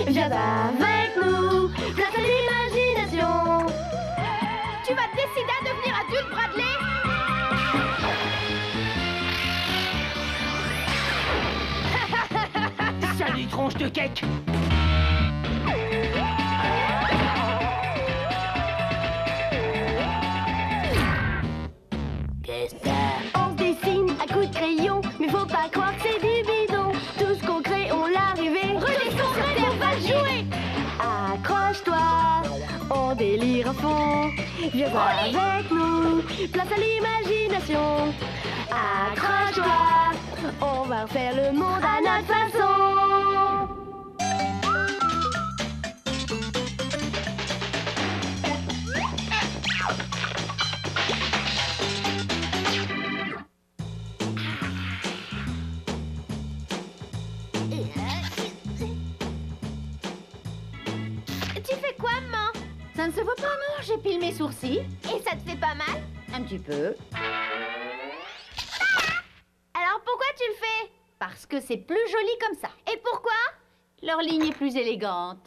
Viens avec nous, place à l'imagination. Tu vas te décider à devenir adulte, Bradley? Salut, tronche de cake! Qu'est-ce que on se dessine à coups de crayon, mais faut pas croire que c'est du bidon. Tout ce qu'on crée, on l'a rêvé. Redescends sur terre, va jouer! Accroche-toi, on délire à fond. Viens avec nous, place à l'imagination. Accroche-toi, on va refaire le monde à notre façon. Tu fais quoi, maman? Ça ne se voit pas, non? J'épile mes sourcils. Et ça te fait pas mal? Un petit peu. Alors pourquoi tu le fais? Parce que c'est plus joli comme ça. Et pourquoi? Leur ligne est plus élégante.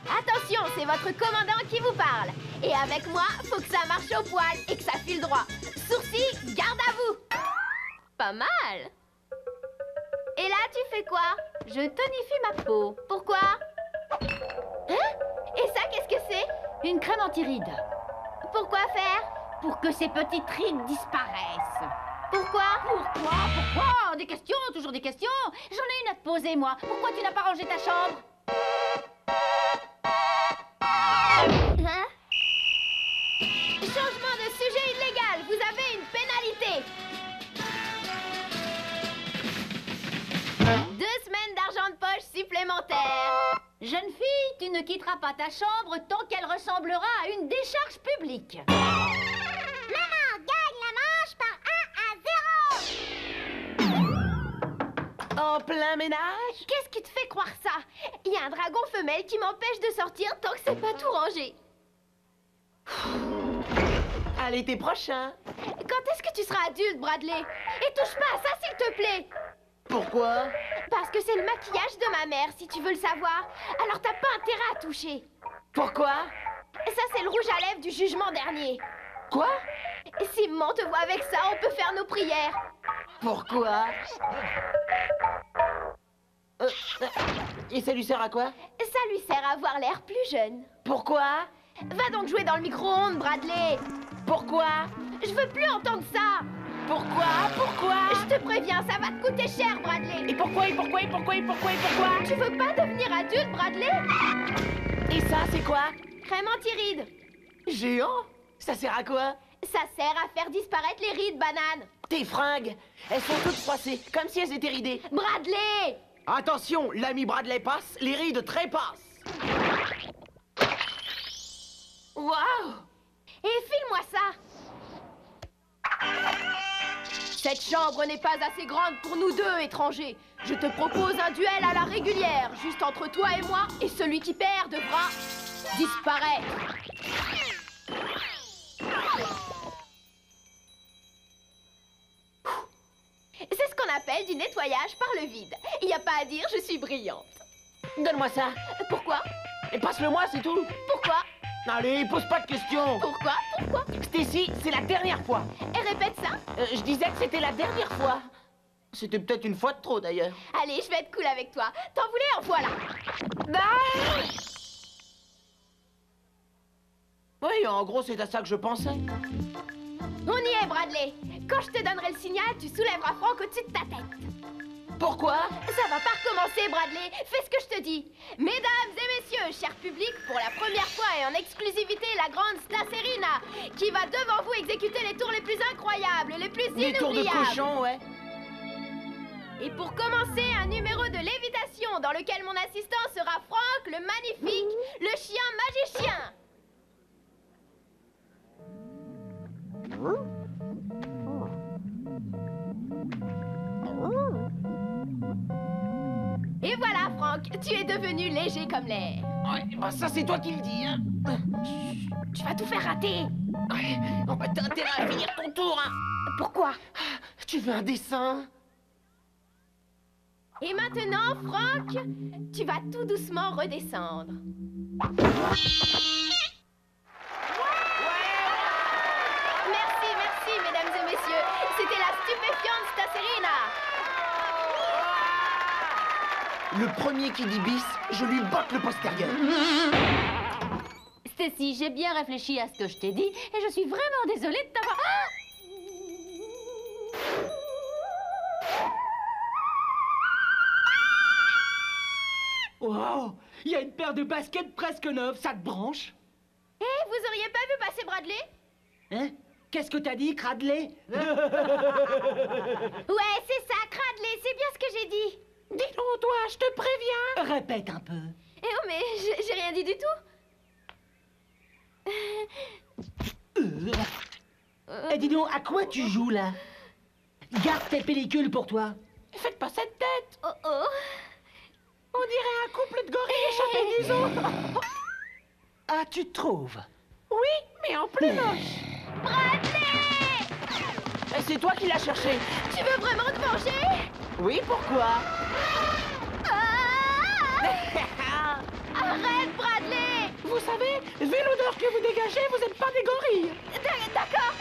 Attention, c'est votre commandant qui vous parle. Et avec moi, faut que ça marche au poil et que ça file droit. Sourcils, garde à vous. Pas mal. Et là, tu fais quoi? Je tonifie ma peau. Pourquoi? Hein? Et ça, qu'est-ce que c'est? Une crème anti-rides. Pourquoi faire? Pour que ces petites rides disparaissent. Pourquoi? Pourquoi? Des questions, toujours des questions. J'en ai une à te poser, moi. Pourquoi tu n'as pas rangé ta chambre? Hein? Changement de sujet illégal. Vous avez une pénalité. 2 semaines d'argent de poche supplémentaire. Jeune fille, tu ne quitteras pas ta chambre tant qu'elle ressemblera à une décharge publique. Maman gagne la manche par 1 à 0. En plein ménage? Qu'est-ce qui te fait croire ça? Il y a un dragon femelle qui m'empêche de sortir tant que c'est pas tout rangé. À l'été prochain. Quand est-ce que tu seras adulte, Bradley? Et touche pas à ça, s'il te plaît. Pourquoi? Parce que c'est le maquillage de ma mère, si tu veux le savoir. Alors t'as pas intérêt à toucher. Pourquoi? Ça, c'est le rouge à lèvres du jugement dernier. Quoi? Si maman te voit avec ça, on peut faire nos prières. Pourquoi? Et ça lui sert à quoi? Ça lui sert à avoir l'air plus jeune. Pourquoi? Va donc jouer dans le micro-ondes, Bradley. Pourquoi? Je veux plus entendre ça. Pourquoi? Je te préviens, ça va te coûter cher, Bradley. Et pourquoi? Tu veux pas devenir adulte, Bradley? Et ça, c'est quoi? Crème anti-rides. Géant? Ça sert à quoi? Ça sert à faire disparaître les rides, banane. Tes fringues, elles sont toutes froissées, comme si elles étaient ridées. Bradley! Attention, l'ami Bradley passe, les rides trépassent. Waouh! Et file-moi ça. Cette chambre n'est pas assez grande pour nous deux, étrangers. Je te propose un duel à la régulière, juste entre toi et moi, et celui qui perd devra disparaître. C'est ce qu'on appelle du nettoyage par le vide. Il n'y a pas à dire, je suis brillante. Donne-moi ça. Pourquoi? Et passe-le-moi, c'est tout. Pourquoi? Allez, pose pas de questions. Pourquoi? Stacy, c'est la dernière fois. Et répète ça. Je disais que c'était la dernière fois. C'était peut-être une fois de trop, d'ailleurs. Allez, je vais être cool avec toi. T'en voulais, en voilà. Oui, en gros, c'est à ça que je pensais. On y est, Bradley. Quand je te donnerai le signal, tu soulèveras Frank au-dessus de ta tête. Pourquoi? Ça va pas recommencer, Bradley. Fais ce que je te dis. Mesdames et messieurs, cher public, pour la première fois et en exclusivité, la grande Stacerina, qui va devant vous exécuter les tours les plus incroyables, les plus Des tours de inoubliables. cochon, ouais. Et pour commencer, un numéro de lévitation dans lequel mon assistant sera Frank, le magnifique, le chien magicien. Et voilà, Frank, tu es devenu léger comme l'air. Ouais, bah ça, c'est toi qui le dis, hein. Tu vas tout faire rater. Ouais, on va t'as intérêt à finir ton tour, hein. Pourquoi? Tu veux un dessin? Et maintenant, Franck, tu vas tout doucement redescendre. Merci, merci, mesdames et messieurs. C'était la stupéfiante Staserina. Le premier qui dit bis, je lui botte le postérieur. Stacy, j'ai bien réfléchi à ce que je t'ai dit et je suis vraiment désolée de t'avoir... Ah! Wow! Il y a une paire de baskets presque neuves, ça te branche? Eh, vous auriez pas vu passer Bradley? Hein? Qu'est-ce que t'as dit, Cradley? Ouais, c'est ça, Cradley, c'est bien ce que j'ai dit. Dis donc, toi, je te préviens! Répète un peu. Eh oh, mais j'ai rien dit du tout. Eh, dis donc, à quoi tu joues, là? Garde tes pellicules pour toi. Faites pas cette tête! Oh oh. On dirait un couple de gorilles échappés des autres. Ah, tu trouves? Oui, mais en plus moche. Bradley! Et c'est toi qui l'as cherché. Tu veux vraiment te venger? Oui, pourquoi? Ah! Arrête, Bradley! Vous savez, vu l'odeur que vous dégagez, vous n'êtes pas des gorilles. D'accord,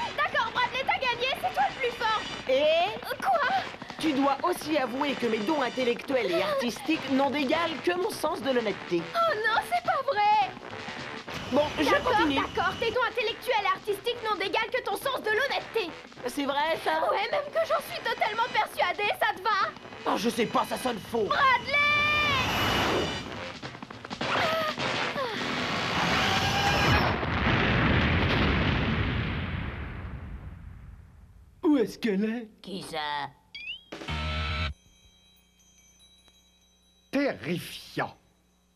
Bradley, t'as gagné, c'est toi le plus fort. Et Quoi? tu dois aussi avouer que mes dons intellectuels et artistiques n'ont d'égal que mon sens de l'honnêteté. Oh non, c'est pas vrai! Bon, je continue. D'accord, tes dons intellectuels et artistiques n'ont d'égal que ton sens de l'honnêteté. C'est vrai, ça? Ouais, même que j'en suis totalement persuadée, ça te va? Oh, je sais pas, ça sonne faux. Bradley! Où est-ce qu'elle est? Qui ça? Terrifiant.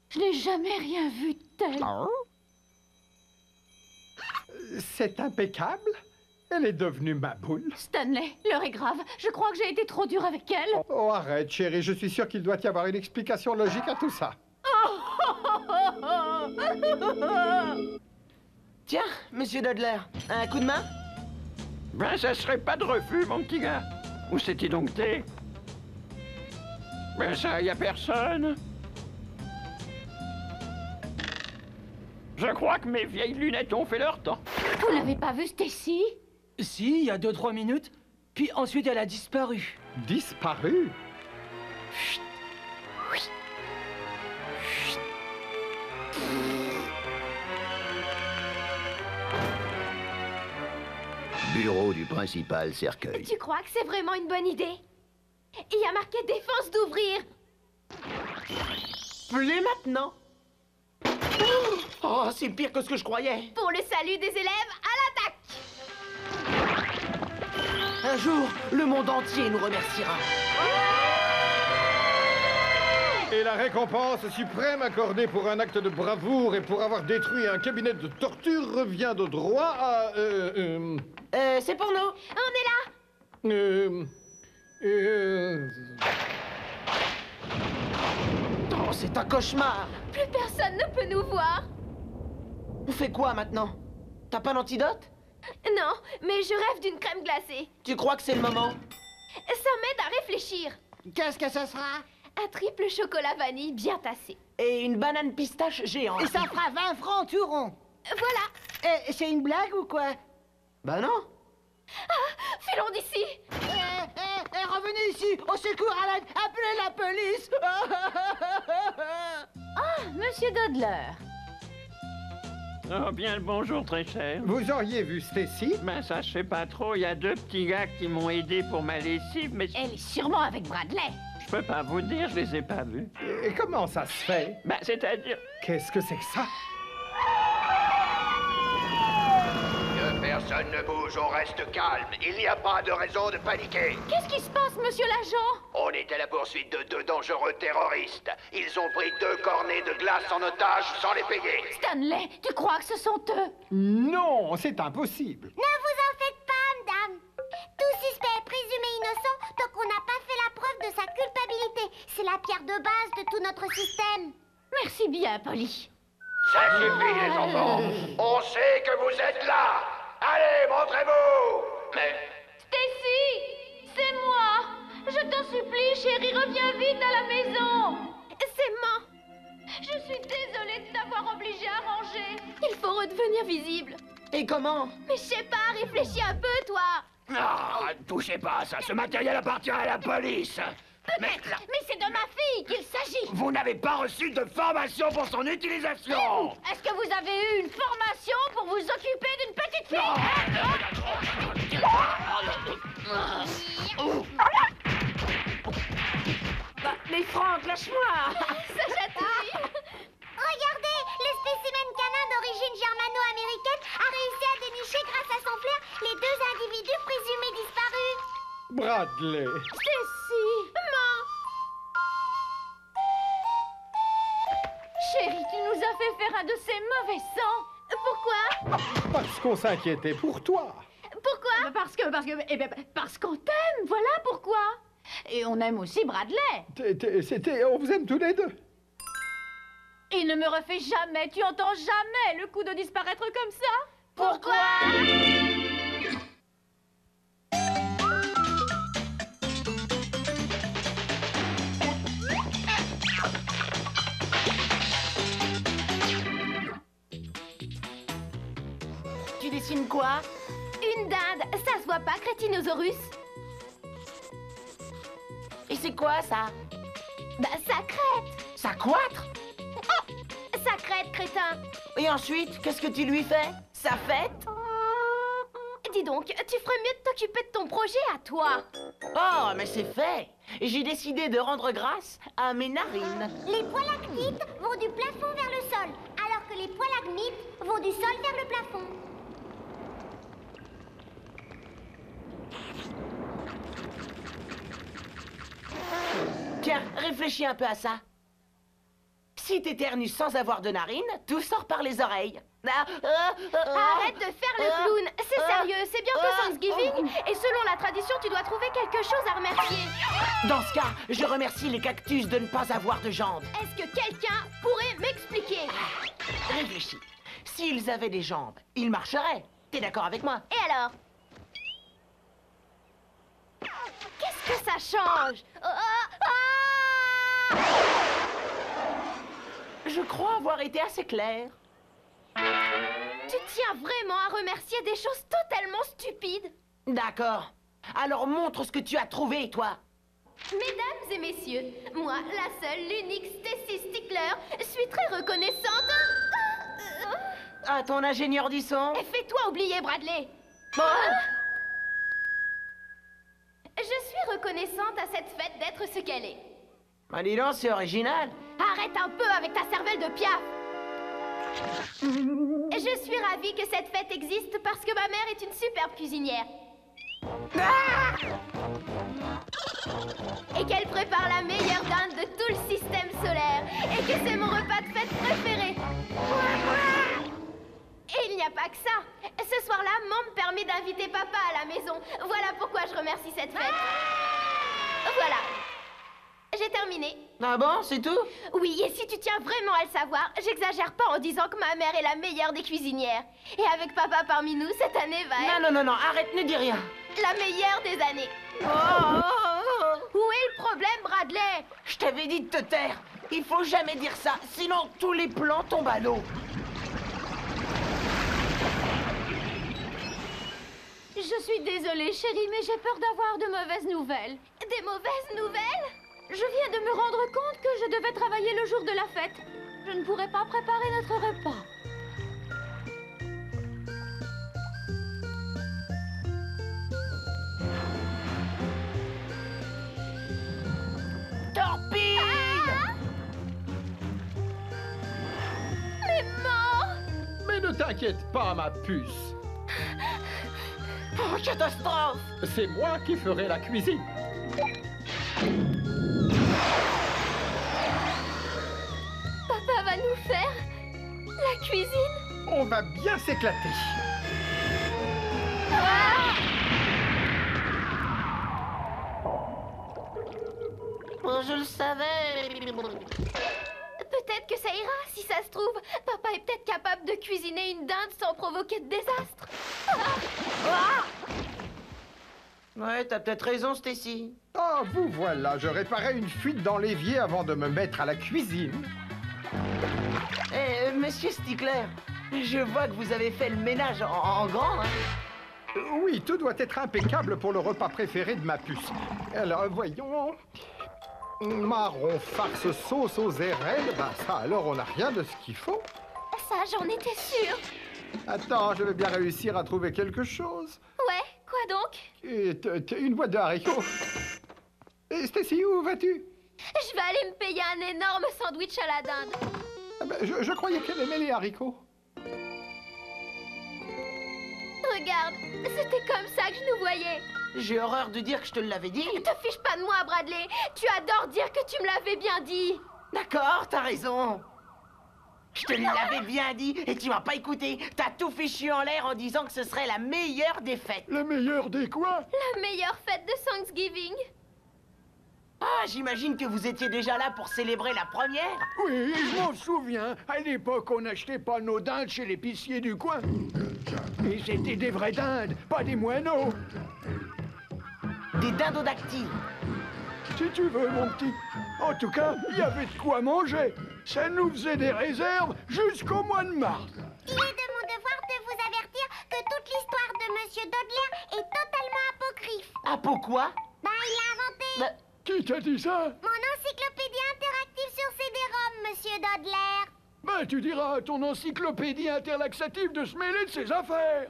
Je n'ai jamais rien vu de tel. C'est impeccable. Elle est devenue ma boule. Stanley, l'heure est grave. Je crois que j'ai été trop dur avec elle. Oh, arrête, chérie. Je suis sûr qu'il doit y avoir une explication logique à tout ça. Tiens, monsieur Dudler, un coup de main? Ben, ça serait pas de refus, mon petit gars. Où c'était donc t'es? Ben ça, y a personne. Je crois que mes vieilles lunettes ont fait leur temps. Vous n'avez pas vu Stacy? Si, il y a 2-3 minutes. Puis ensuite, elle a disparu. Disparu? Bureau du principal cercueil. Tu crois que c'est vraiment une bonne idée? Il y a marqué défense d'ouvrir. Plus maintenant. Oh, c'est pire que ce que je croyais. Pour le salut des élèves, à l'attaque! Un jour, le monde entier nous remerciera. Et la récompense suprême accordée pour un acte de bravoure et pour avoir détruit un cabinet de torture revient de droit à... C'est pour nous. On est là! Oh, c'est un cauchemar. Plus personne ne peut nous voir. On fait quoi maintenant? T'as pas d'antidote? Non, mais je rêve d'une crème glacée. Tu crois que c'est le moment? Ça m'aide à réfléchir. Qu'est-ce que ce sera? Un triple chocolat vanille bien tassé. Et une banane pistache géante. Et ça fera 20 francs tout rond. Voilà. C'est une blague ou quoi? Bah non. Filons d'ici. Revenez ici! Au secours, à l'aide! Appelez la police! Monsieur Dudler. Oh, bien le bonjour, très cher. Vous auriez vu Stacy? Ben ça, je sais pas trop. Il y a 2 petits gars qui m'ont aidé pour ma lessive, mais Elle est sûrement avec Bradley. je peux pas vous dire, je les ai pas vus. Et comment ça se fait? Ben, c'est-à-dire... Qu'est-ce que c'est que ça? Que personne ne bouge, on reste calme. Il n'y a pas de raison de paniquer. Qu'est-ce qui se passe, monsieur l'agent? On est à la poursuite de 2 dangereux terroristes. Ils ont pris 2 cornets de glace en otage sans les payer. Stanley, tu crois que ce sont eux? Non, c'est impossible. Ne vous en faites pas, madame. Tout suspect est présumé innocent tant qu'on n'a pas fait la preuve de sa culpabilité. C'est la pierre de base de tout notre système. Merci bien, Polly. Ça suffit, les enfants. On sait que vous êtes là. Allez, montrez-vous. Mais Stacy, c'est moi. Je t'en supplie, chérie, reviens vite à la maison. C'est maman. Je suis désolée de t'avoir obligée à ranger. Il faut redevenir visible. Et comment? Mais je sais pas, réfléchis un peu, toi. Ah, touchez pas à ça, ce matériel appartient à la police. Mais Mais c'est de ma fille qu'il s'agit. vous n'avez pas reçu de formation pour son utilisation. Est-ce que vous avez eu une formation pour vous occuper d'une petite fille? Mais Franck, lâche-moi! Ça chatouille. Regardez, le spécimen canin d'origine germano-américaine a réussi à dénicher grâce à son flair les deux individus présumés disparus. Bradley. Stacy. Chérie, tu nous as fait faire un de ces mauvais sangs. Pourquoi? Parce qu'on s'inquiétait pour toi. Pourquoi? Parce qu'on t'aime, voilà pourquoi. Et on aime aussi Bradley. On vous aime tous les deux. Il ne me refait jamais, tu entends jamais le coup de disparaître comme ça. Pourquoi? Tu dessines quoi? Une dinde, ça se voit pas, crétinosaurus? Et c'est quoi ça? Bah, ça crête. Ça quâtre? Ça crête, crétin. Et ensuite, qu'est-ce que tu lui fais? Ça fête? Dis donc, tu ferais mieux de t'occuper de ton projet à toi. Oh, mais c'est fait! J'ai décidé de rendre grâce à mes narines. Les poilactites vont du plafond vers le sol, alors que les poilagmites vont du sol vers le plafond. Tiens, réfléchis un peu à ça. Si t'éternues sans avoir de narines, tout sort par les oreilles. Arrête de faire le clown. C'est sérieux, c'est bientôt Thanksgiving. Et selon la tradition, tu dois trouver quelque chose à remercier. Dans ce cas, je remercie les cactus de ne pas avoir de jambes. Est-ce que quelqu'un pourrait m'expliquer? Réfléchis. S'ils avaient des jambes, ils marcheraient. T'es d'accord avec moi? Et alors? Qu'est-ce que ça change? Je crois avoir été assez clair. Tu tiens vraiment à remercier des choses totalement stupides? D'accord. Alors montre ce que tu as trouvé, toi. Mesdames et messieurs, moi, la seule, l'unique Stacy Stickler, suis très reconnaissante. À ton ingénieur du son. Et fais-toi oublier, Bradley. Oh. Je suis reconnaissante à cette fête d'être ce qu'elle est. Bah dis donc, c'est original. Arrête un peu avec ta cervelle de piaf. Je suis ravie que cette fête existe parce que ma mère est une superbe cuisinière. Et qu'elle prépare la meilleure dinde de tout le système solaire. Et que c'est mon repas de fête préféré. Et il n'y a pas que ça. Ce soir-là, maman me permet d'inviter papa à la maison. Voilà pourquoi je remercie cette fête. Voilà. J'ai terminé. Ah bon, c'est tout? Oui, et si tu tiens vraiment à le savoir, j'exagère pas en disant que ma mère est la meilleure des cuisinières. Et avec papa parmi nous, cette année va être... Non, arrête, ne dis rien. la meilleure des années. Où est le problème, Bradley? Je t'avais dit de te taire. Il faut jamais dire ça, sinon tous les plans tombent à l'eau. Je suis désolée, chérie, mais j'ai peur d'avoir de mauvaises nouvelles. Des mauvaises nouvelles? Je viens de me rendre compte que je devais travailler le jour de la fête. Je ne pourrai pas préparer notre repas. Torpille! Mais ne t'inquiète pas, ma puce. Oh, catastrophe! C'est moi qui ferai la cuisine. Papa va nous faire la cuisine? On va bien s'éclater. Oh, je le savais. Peut-être que ça ira, si ça se trouve. Papa est peut-être capable de cuisiner une dinde sans provoquer de désastre. Ouais, t'as peut-être raison, Stacy. Ah, vous voilà, je réparais une fuite dans l'évier avant de me mettre à la cuisine. Monsieur Stickler, je vois que vous avez fait le ménage en grand, hein. Oui, tout doit être impeccable pour le repas préféré de ma puce. Alors, voyons... Marron, farce, sauce aux érelles, bah ça alors on n'a rien de ce qu'il faut. Ça, j'en étais sûre. Attends, je vais bien réussir à trouver quelque chose. Ouais, quoi donc? Une boîte de haricots. Et Stacy, où vas-tu? Je vais aller me payer un énorme sandwich à la dinde. Ah ben, je croyais qu'elle aimait les haricots. Regarde, c'était comme ça que je nous voyais. J'ai horreur de dire que je te l'avais dit. Te fiche pas de moi, Bradley. Tu adores dire que tu me l'avais bien dit. D'accord, t'as raison. Je te l'avais bien dit et tu m'as pas écouté. T'as tout fichu en l'air en disant que ce serait la meilleure des fêtes. La meilleure des quoi? La meilleure fête de Thanksgiving. Ah, j'imagine que vous étiez déjà là pour célébrer la première. Oui, je m'en souviens. À l'époque, on n'achetait pas nos dindes chez l'épicier du coin. Et c'était des vraies dindes, pas des moineaux. Des dindodactyles. Si tu veux, mon petit. En tout cas, il y avait de quoi manger. Ça nous faisait des réserves jusqu'au mois de mars. Il est de mon devoir de vous avertir que toute l'histoire de Monsieur Dodler est totalement apocryphe. Apo quoi? Bah, il l'a inventé. Qui t'a dit ça? Mon encyclopédie interactive sur CD-ROM, Monsieur Dodler. Ben, tu diras à ton encyclopédie interlaxative de se mêler de ses affaires.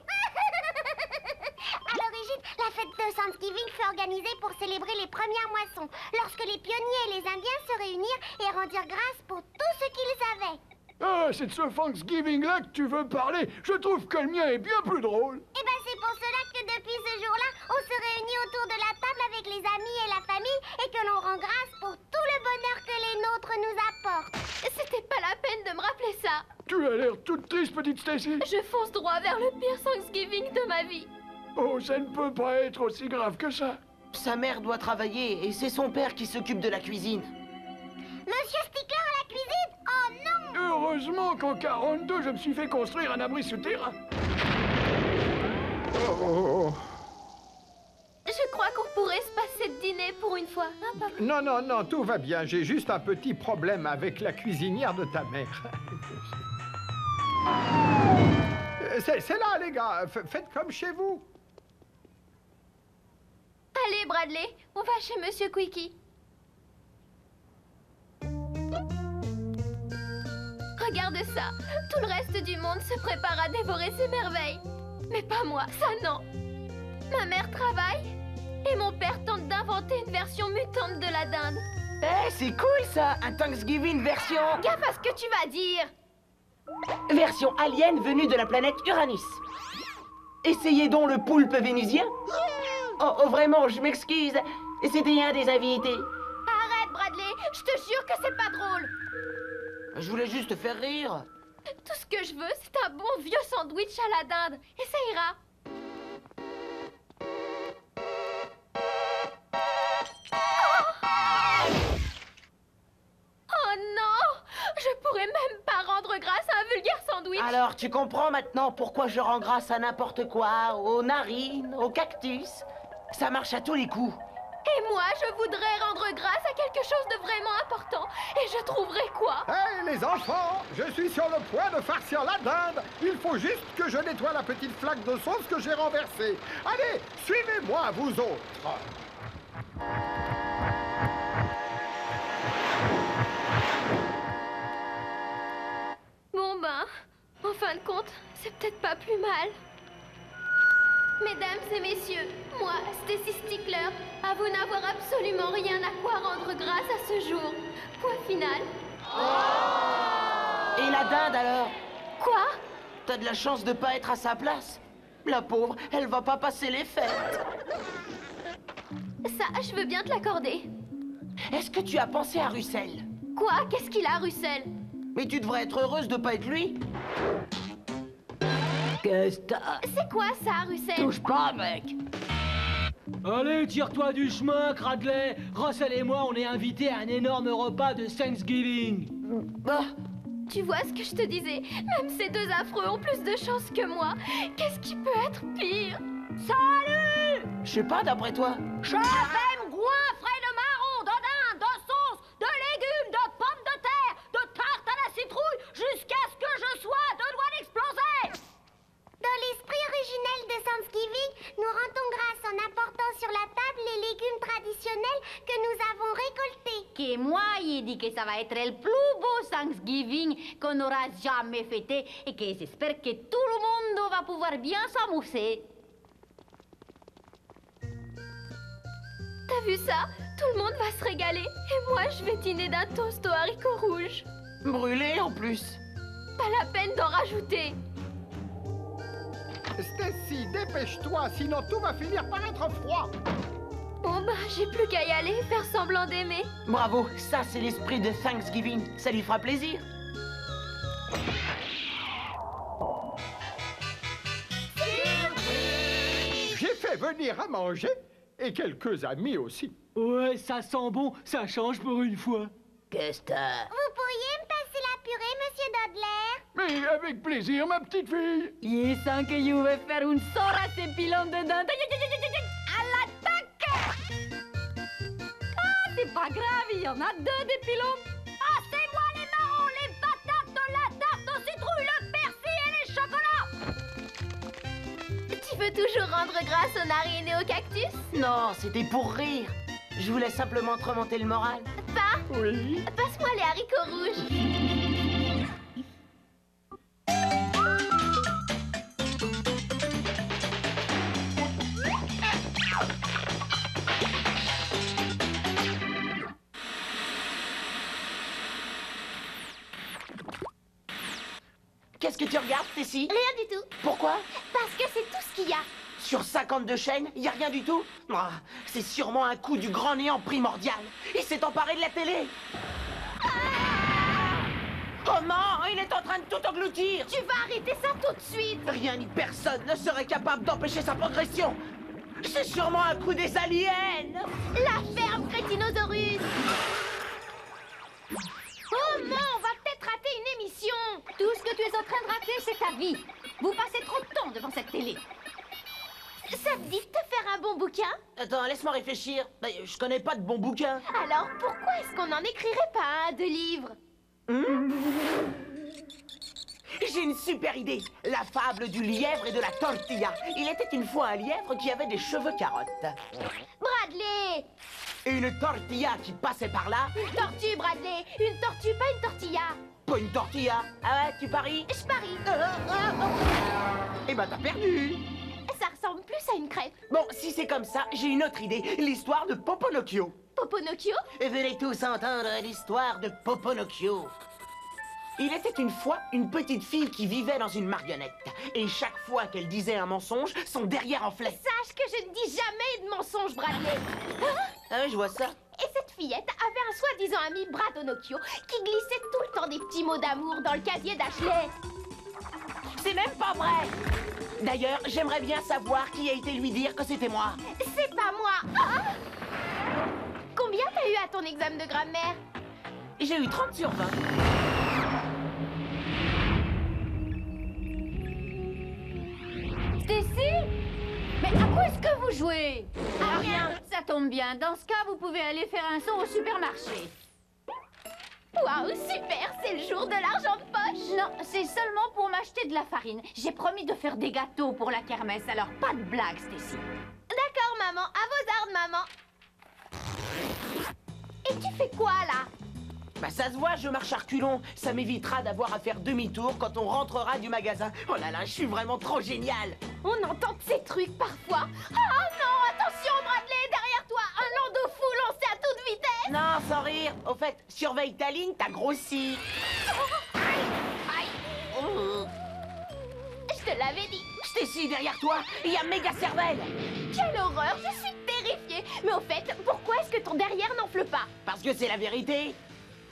À l'origine, la fête de Thanksgiving fut organisée pour célébrer les premières moissons, lorsque les pionniers et les Indiens se réunirent et rendirent grâce pour tout ce qu'ils avaient. Ah, c'est de ce Thanksgiving-là que tu veux parler. Je trouve que le mien est bien plus drôle. Et ben c'est pour cela que depuis ce jour-là, on se réunit autour de la table avec les amis et la famille et que l'on rend grâce pour tout le bonheur que les nôtres nous apportent. C'était pas la peine de me rappeler ça. Tu as l'air toute triste, petite Stacy. Je fonce droit vers le pire Thanksgiving de ma vie. Oh, ça ne peut pas être aussi grave que ça. Sa mère doit travailler et c'est son père qui s'occupe de la cuisine. Monsieur Stickler à la cuisine? Oh non! Heureusement qu'en 42, je me suis fait construire un abri souterrain. Oh. Je crois qu'on pourrait se passer de dîner pour une fois, hein, papa? Non, non, non, tout va bien. J'ai juste un petit problème avec la cuisinière de ta mère. C'est là, les gars. Faites comme chez vous. Allez, Bradley, on va chez Monsieur Quickie. Regarde ça. Tout le reste du monde se prépare à dévorer ses merveilles. Mais pas moi, ça non. Ma mère travaille et mon père tente d'inventer une version mutante de la dinde. Eh, c'est cool ça, un Thanksgiving version... Gaffe à ce que tu vas dire. Version alien venue de la planète Uranus. Essayez donc le poulpe vénusien. Oh, vraiment, je m'excuse. C'était un des invités. Arrête, Bradley. Je te jure que c'est pas drôle. Je voulais juste te faire rire. Tout ce que je veux, c'est un bon vieux sandwich à la dinde. Et ça ira. Oh non! Je pourrais même pas rendre grâce à un vulgaire sandwich. Alors, tu comprends maintenant pourquoi je rends grâce à n'importe quoi, aux narines, aux cactus. Ça marche à tous les coups. Et moi, je voudrais rendre grâce à quelque chose de vraiment important. Et je trouverai quoi? Hé, les enfants, je suis sur le point de farcir la dinde. Il faut juste que je nettoie la petite flaque de sauce que j'ai renversée. Allez, suivez-moi, vous autres. Bon ben, en fin de compte, c'est peut-être pas plus mal. Mesdames et messieurs, moi, Stacy Stickler, avoue n'avoir absolument rien à quoi rendre grâce à ce jour. Point final. Et la dinde alors? Quoi? T'as de la chance de pas être à sa place. La pauvre, elle va pas passer les fêtes. Ça, je veux bien te l'accorder. Est-ce que tu as pensé à Russell? Quoi? Qu'est-ce qu'il a, Russell? Mais tu devrais être heureuse de pas être lui. Qu'est-ce que t'as? C'est quoi ça, Russell? Touche pas, mec. Allez, tire-toi du chemin, Cradley. Russell et moi, on est invités à un énorme repas de Thanksgiving. Bah, tu vois ce que je te disais? Même ces deux affreux ont plus de chance que moi. Qu'est-ce qui peut être pire? Salut! Je sais pas, d'après toi. Chef aime goinfrer de marron, de dinde, de sauce, de légumes, de pommes de terre, de tarte à la citrouille, jusqu'à ce que je sois à 2 doigts d'exploser! Dans l'esprit originel de Thanksgiving, nous rendons grâce en apportant sur la table les légumes traditionnels que nous avons récoltés. Que moi, il dit que ça va être le plus beau Thanksgiving qu'on aura jamais fêté et que j'espère que tout le monde va pouvoir bien s'amuser. T'as vu ça? Tout le monde va se régaler. Et moi, je vais dîner d'un toast aux haricots rouges. Brûlé en plus. Pas la peine d'en rajouter. Stacy, dépêche-toi, sinon tout va finir par être froid. Bon bah, j'ai plus qu'à y aller, faire semblant d'aimer. Bravo, ça c'est l'esprit de Thanksgiving. Ça lui fera plaisir. J'ai fait venir à manger et quelques amis aussi. Ouais, ça sent bon, ça change pour une fois. Qu'est-ce que t'as? Vous pourriez me passer la purée, monsieur Dodler? Mais avec plaisir, ma petite fille. Il sent que je vais faire une sorte à ces pilons de dinde. À l'attaque! Ah, c'est pas grave, il y en a 2 des pilons. Passez-moi les marrons, les patates, la tarte aux citrouilles, le persil et les chocolats! Tu veux toujours rendre grâce aux narines et aux cactus? Non, c'était pour rire. Je voulais simplement te remonter le moral. Pas? Oui. Passe-moi les haricots rouges. Qu'est-ce que tu regardes, Stacy? Rien du tout. Pourquoi? Parce que c'est tout ce qu'il y a. Sur 52 chaînes, y a rien du tout? Ah, c'est sûrement un coup du grand néant primordial. Il s'est emparé de la télé. Oh non, il est en train de tout engloutir. Tu vas arrêter ça tout de suite. Rien ni personne ne serait capable d'empêcher sa progression. C'est sûrement un coup des aliens. La ferme Crétinosaurus. Oh non, on va peut-être rater une émission. Tout ce que tu es en train de rater, c'est ta vie. Vous passez trop de temps devant cette télé. Ça te dit de te faire un bon bouquin? Attends, laisse-moi réfléchir. Je connais pas de bons bouquins. Alors pourquoi est-ce qu'on n'en écrirait pas un de livres? J'ai une super idée. La fable du lièvre et de la tortilla. Il était une fois un lièvre qui avait des cheveux carottes. Bradley! Et une tortilla qui passait par là. Une tortue, Bradley! Une tortue, pas une tortilla! Pas une tortilla. Ah ouais, tu paries? Je parie! Eh ben t'as perdu. Ça ressemble plus à une crêpe. Bon, si c'est comme ça, j'ai une autre idée. L'histoire de Poponocchio. Poponocchio? Et venez tous entendre l'histoire de Poponocchio. Il était une fois une petite fille qui vivait dans une marionnette. Et chaque fois qu'elle disait un mensonge, son derrière enflait. Sache que je ne dis jamais de mensonge, Bradley. Ah ouais, je vois ça. Et cette fillette avait un soi-disant ami, Bradonocchio, qui glissait tout le temps des petits mots d'amour dans le casier d'Ashley. C'est même pas vrai. D'ailleurs, j'aimerais bien savoir qui a été lui dire que c'était moi. C'est pas moi. Ah! Combien t'as eu à ton examen de grammaire? J'ai eu 30 sur 20. Stacy? Mais à quoi est-ce que vous jouez? À rien. Ça tombe bien. Dans ce cas, vous pouvez aller faire un saut au supermarché. Waouh, super, c'est le jour de l'argent de poche. Non, c'est seulement pour m'acheter de la farine. J'ai promis de faire des gâteaux pour la kermesse, alors pas de blague, Stacy. D'accord, maman, à vos ordres, maman. Et tu fais quoi, là? Bah ça se voit, je marche à reculons. Ça m'évitera d'avoir à faire demi-tour quand on rentrera du magasin. Oh là là, je suis vraiment trop génial. On entend de ces trucs parfois. Oh non, attention, Bradley, derrière toi, un landau fou lancé à toute vitesse. Non, sans rire. Au fait, surveille ta ligne, t'as grossi. Aïe. Oh. Je te l'avais dit. Stacy, derrière toi, il y a méga cervelle. Quelle horreur, je suis terrifiée. Mais au fait, pourquoi est-ce que ton derrière n'enfle pas? Parce que c'est la vérité.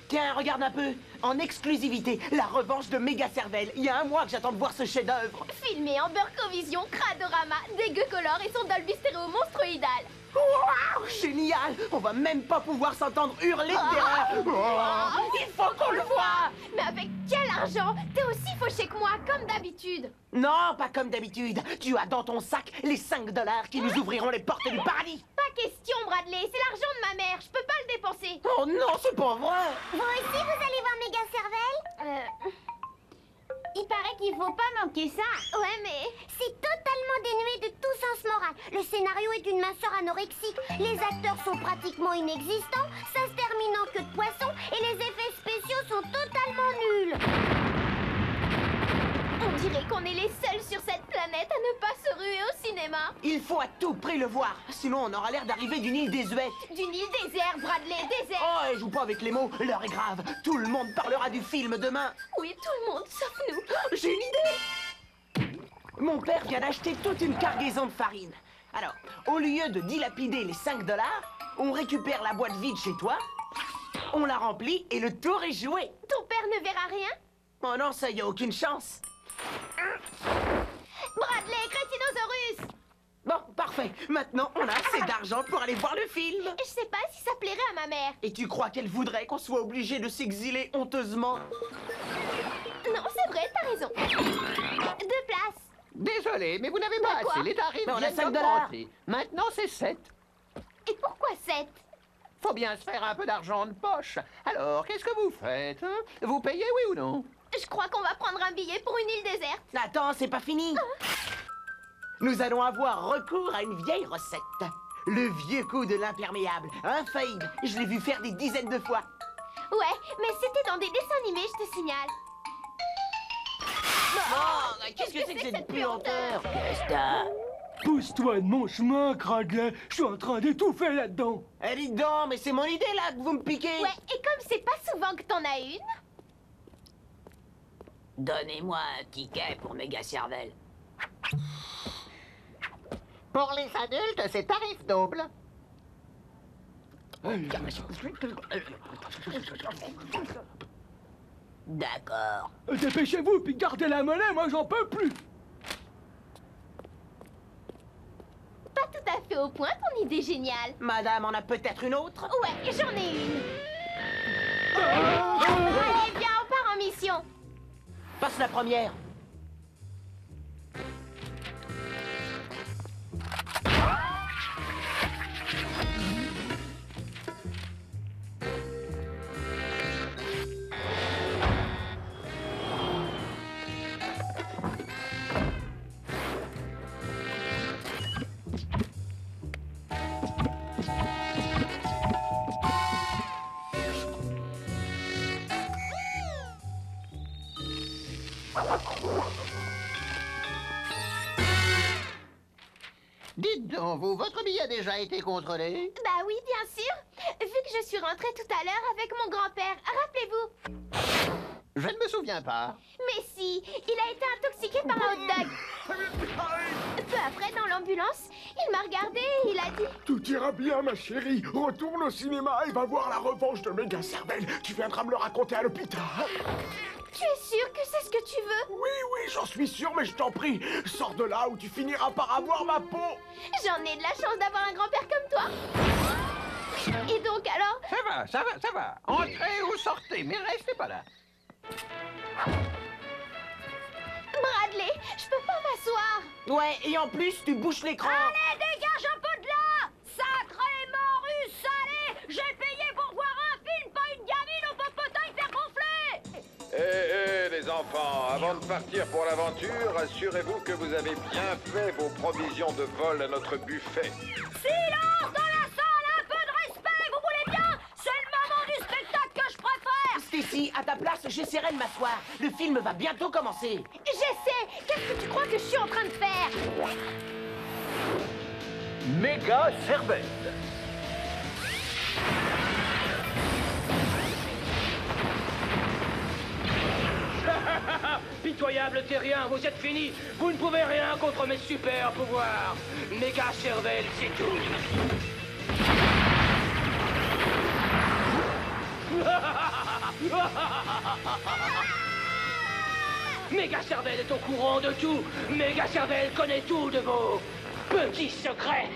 Tiens, regarde un peu. en exclusivité, la revanche de Méga Cervelle. Il y a un mois que j'attends de voir ce chef-d'œuvre. Filmé en Burkovision, Cradorama, Dégueucolore et son Dolby Stéréo monstruidal. Wow, génial! On va même pas pouvoir s'entendre hurler de terreur. Il faut qu'on le voie! Mais avec quel argent? T'es aussi fauché que moi, comme d'habitude. Non, pas comme d'habitude. Tu as dans ton sac les 5 $ qui nous ouvriront les portes du paradis. Pas question, Bradley, c'est l'argent de ma mère, je peux pas le dépenser. Oh non, c'est pas vrai! Vous aussi, vous allez voir Méga Cervelle? Il paraît qu'il faut pas manquer ça. Ouais, mais c'est totalement dénué de tout sens moral. Le scénario est d'une minceur anorexique. Les acteurs sont pratiquement inexistants. Ça se termine en queue de poisson. Et les effets spéciaux sont totalement nuls. On dirait qu'on est les seuls sur cette planète à ne pas se ruer au cinéma. Il faut à tout prix le voir. Sinon, on aura l'air d'arriver d'une île désuète. D'une île désert, Bradley, désert. Oh, et joue pas avec les mots. L'heure est grave. Tout le monde parlera du film demain. Oui, tout le monde, sauf nous. J'ai une idée. Mon père vient d'acheter toute une cargaison de farine. Alors, au lieu de dilapider les 5 $, on récupère la boîte vide chez toi, on la remplit et le tour est joué. Ton père ne verra rien? Oh non, ça y a aucune chance. Bradley, Crétinosaurus! Bon, parfait. Maintenant, on a assez d'argent pour aller voir le film. Je sais pas si ça plairait à ma mère. Et tu crois qu'elle voudrait qu'on soit obligé de s'exiler honteusement? Non, c'est vrai, t'as raison. 2 places. Désolé, mais vous n'avez pas Quoi? assez. Les tarifs Mais on a viennent 5 $. d'augmenter. Maintenant, c'est 7. Et pourquoi 7? Faut bien se faire un peu d'argent de poche. Alors, qu'est-ce que vous faites, hein? Vous payez, oui ou non? Je crois qu'on va prendre un billet pour une île déserte. Attends, c'est pas fini. Nous allons avoir recours à une vieille recette. Le vieux coup de l'imperméable. Infaillible. Je l'ai vu faire des dizaines de fois. Ouais, mais c'était dans des dessins animés, je te signale. Oh, qu'est-ce que c'est que cette puanteur? Pousse-toi de mon chemin, Cradley. Je suis en train d'étouffer là-dedans. Eh, dites donc, mais c'est mon idée, là, que vous me piquez. Ouais, et comme c'est pas souvent que t'en as une... Donnez-moi un ticket pour Méga Cervelle. Pour les adultes, c'est tarif double. D'accord. Dépêchez-vous, puis gardez la monnaie, moi j'en peux plus. Pas tout à fait au point, ton idée géniale. Madame en a peut-être une autre? Ouais, j'en ai une. Allez, viens, on part en mission. Passe la première. Dites donc, vous, votre billet a déjà été contrôlé? Bah oui, bien sûr. Vu que je suis rentrée tout à l'heure avec mon grand-père, rappelez-vous. Je ne me souviens pas. Mais si, il a été intoxiqué par un hot dog. Peu après, dans l'ambulance, il m'a regardé et il a dit... Tout ira bien, ma chérie. Retourne au cinéma et va voir la revanche de Méga Cervelle. Tu viendras me le raconter à l'hôpital. Tu es sûr que c'est ce que tu veux? Oui, j'en suis sûr, mais je t'en prie. Sors de là ou tu finiras par avoir ma peau. J'en ai de la chance d'avoir un grand-père comme toi. Et donc alors? Ça va. Entrez ou sortez, mais restez pas là. Bradley, je peux pas m'asseoir. Ouais, et en plus, tu bouches l'écran. Allez, dégage un peu de là! Sacré morue salé! J'ai payé pour voir un film, pas une gamine au popotin hyper gonflé! Hé, les enfants, avant de partir pour l'aventure, assurez-vous que vous avez bien fait vos provisions de vol à notre buffet. Silence dans la salle! Un peu de respect, vous voulez bien? C'est le moment du spectacle que je préfère! Stacy, à ta place, j'essaierai de m'asseoir. Le film va bientôt commencer. J'essaie. Qu'est-ce que tu crois que je suis en train de faire? Méga Cervelle. Pitoyable terrien, vous êtes finis. Vous ne pouvez rien contre mes super pouvoirs. Méga Cervelle, c'est tout. Méga Cervelle est au courant de tout. Méga Cervelle connaît tout de vos petits secrets.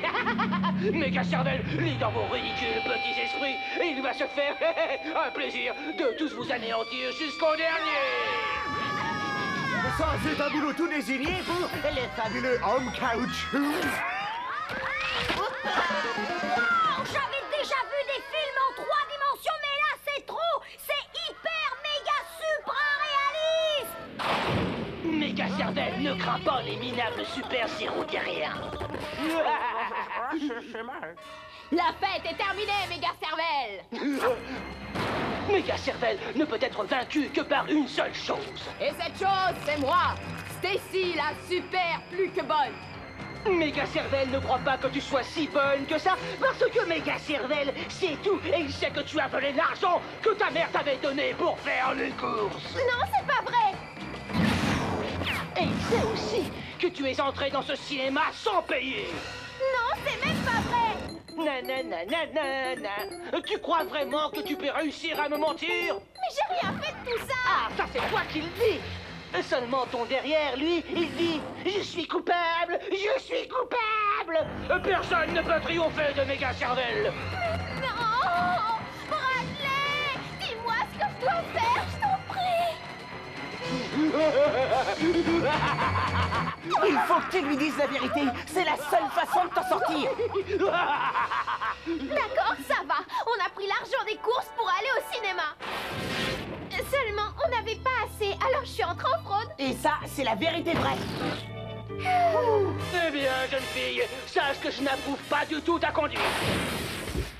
Méga Cervelle lit dans vos ridicules petits esprits et il va se faire un plaisir de tous vous anéantir jusqu'au dernier. Ça, c'est un boulot tout désigné pour les fabuleux hommes caoutchouc. Wow, j'avais déjà vu des films en 3 dimensions, mais là c'est trop. C'est hyper méga supra réaliste. Méga Cervelle ne craint pas les minables super terriens. La fête est terminée, Méga Cervelle. Méga Cervelle ne peut être vaincu que par une seule chose. Et cette chose, c'est moi, Stacy, la super plus que bonne. Méga Cervelle ne croit pas que tu sois si bonne que ça, parce que Méga Cervelle sait tout et il sait que tu as volé l'argent que ta mère t'avait donné pour faire les courses. Non, c'est pas vrai. Et il sait aussi que tu es entré dans ce cinéma sans payer. Non, c'est même pas vrai. Nanana. Tu crois vraiment que tu peux réussir à me mentir? Mais j'ai rien fait de tout ça. Ah, ça c'est toi qui le dis. Seulement ton derrière, lui, il dit « Je suis coupable, je suis coupable !» Personne ne peut triompher de Méga Cervelle. Non, Bradley, dis-moi ce que je dois faire, je t'en prie. Il faut que tu lui dises la vérité. C'est la seule façon de t'en sortir. D'accord, ça va. On a pris l'argent des courses pour aller au cinéma. Seulement, on n'avait pas assez, alors je suis entrée en fraude. Et ça, c'est la vérité vraie. Eh bien, jeune fille, sache que je n'approuve pas du tout ta conduite.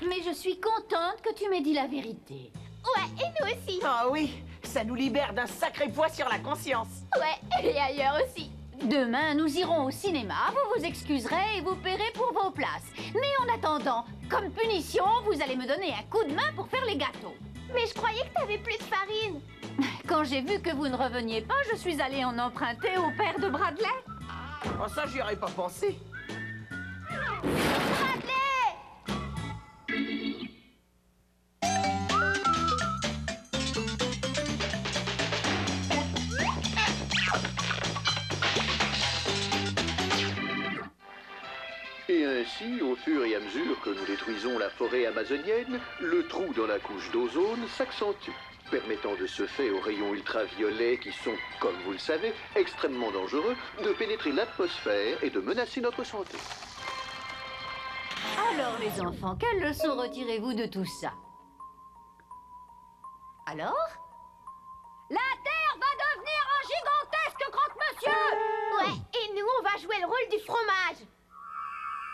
Mais je suis contente que tu m'aies dit la vérité. Ouais, et nous aussi. Ah oui, ça nous libère d'un sacré poids sur la conscience. Ouais, et ailleurs aussi. Demain, nous irons au cinéma, vous vous excuserez et vous paierez pour vos places. Mais en attendant, comme punition, vous allez me donner un coup de main pour faire les gâteaux. Mais je croyais que t'avais plus de farine. Quand j'ai vu que vous ne reveniez pas, je suis allée en emprunter au père de Bradley. Oh, ça, j'y aurais pas pensé. Bradley! Et ainsi, au fur et à mesure que nous détruisons la forêt amazonienne, le trou dans la couche d'ozone s'accentue, permettant de ce fait aux rayons ultraviolets qui sont, comme vous le savez, extrêmement dangereux, de pénétrer l'atmosphère et de menacer notre santé. Alors les enfants, quelle leçon retirez-vous de tout ça? Alors? La Terre va devenir un gigantesque croque-monsieur! Ouais, et nous, on va jouer le rôle du fromage.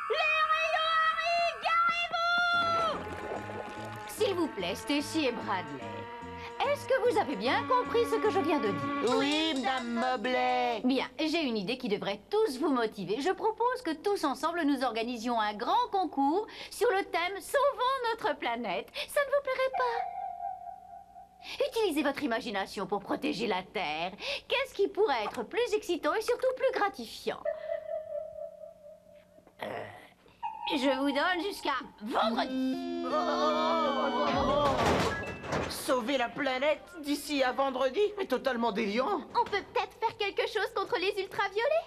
Les rayons arrivent, garez-vous! S'il vous plaît, Stacy et Bradley, est-ce que vous avez bien compris ce que je viens de dire? Oui, Madame Mobley. Bien, j'ai une idée qui devrait tous vous motiver. Je propose que tous ensemble nous organisions un grand concours sur le thème « Sauvons notre planète ». Ça ne vous plairait pas? Utilisez votre imagination pour protéger la Terre. Qu'est-ce qui pourrait être plus excitant et surtout plus gratifiant? Je vous donne jusqu'à vendredi. Sauver la planète d'ici à vendredi? Mais totalement déliant. On peut peut-être faire quelque chose contre les ultraviolets?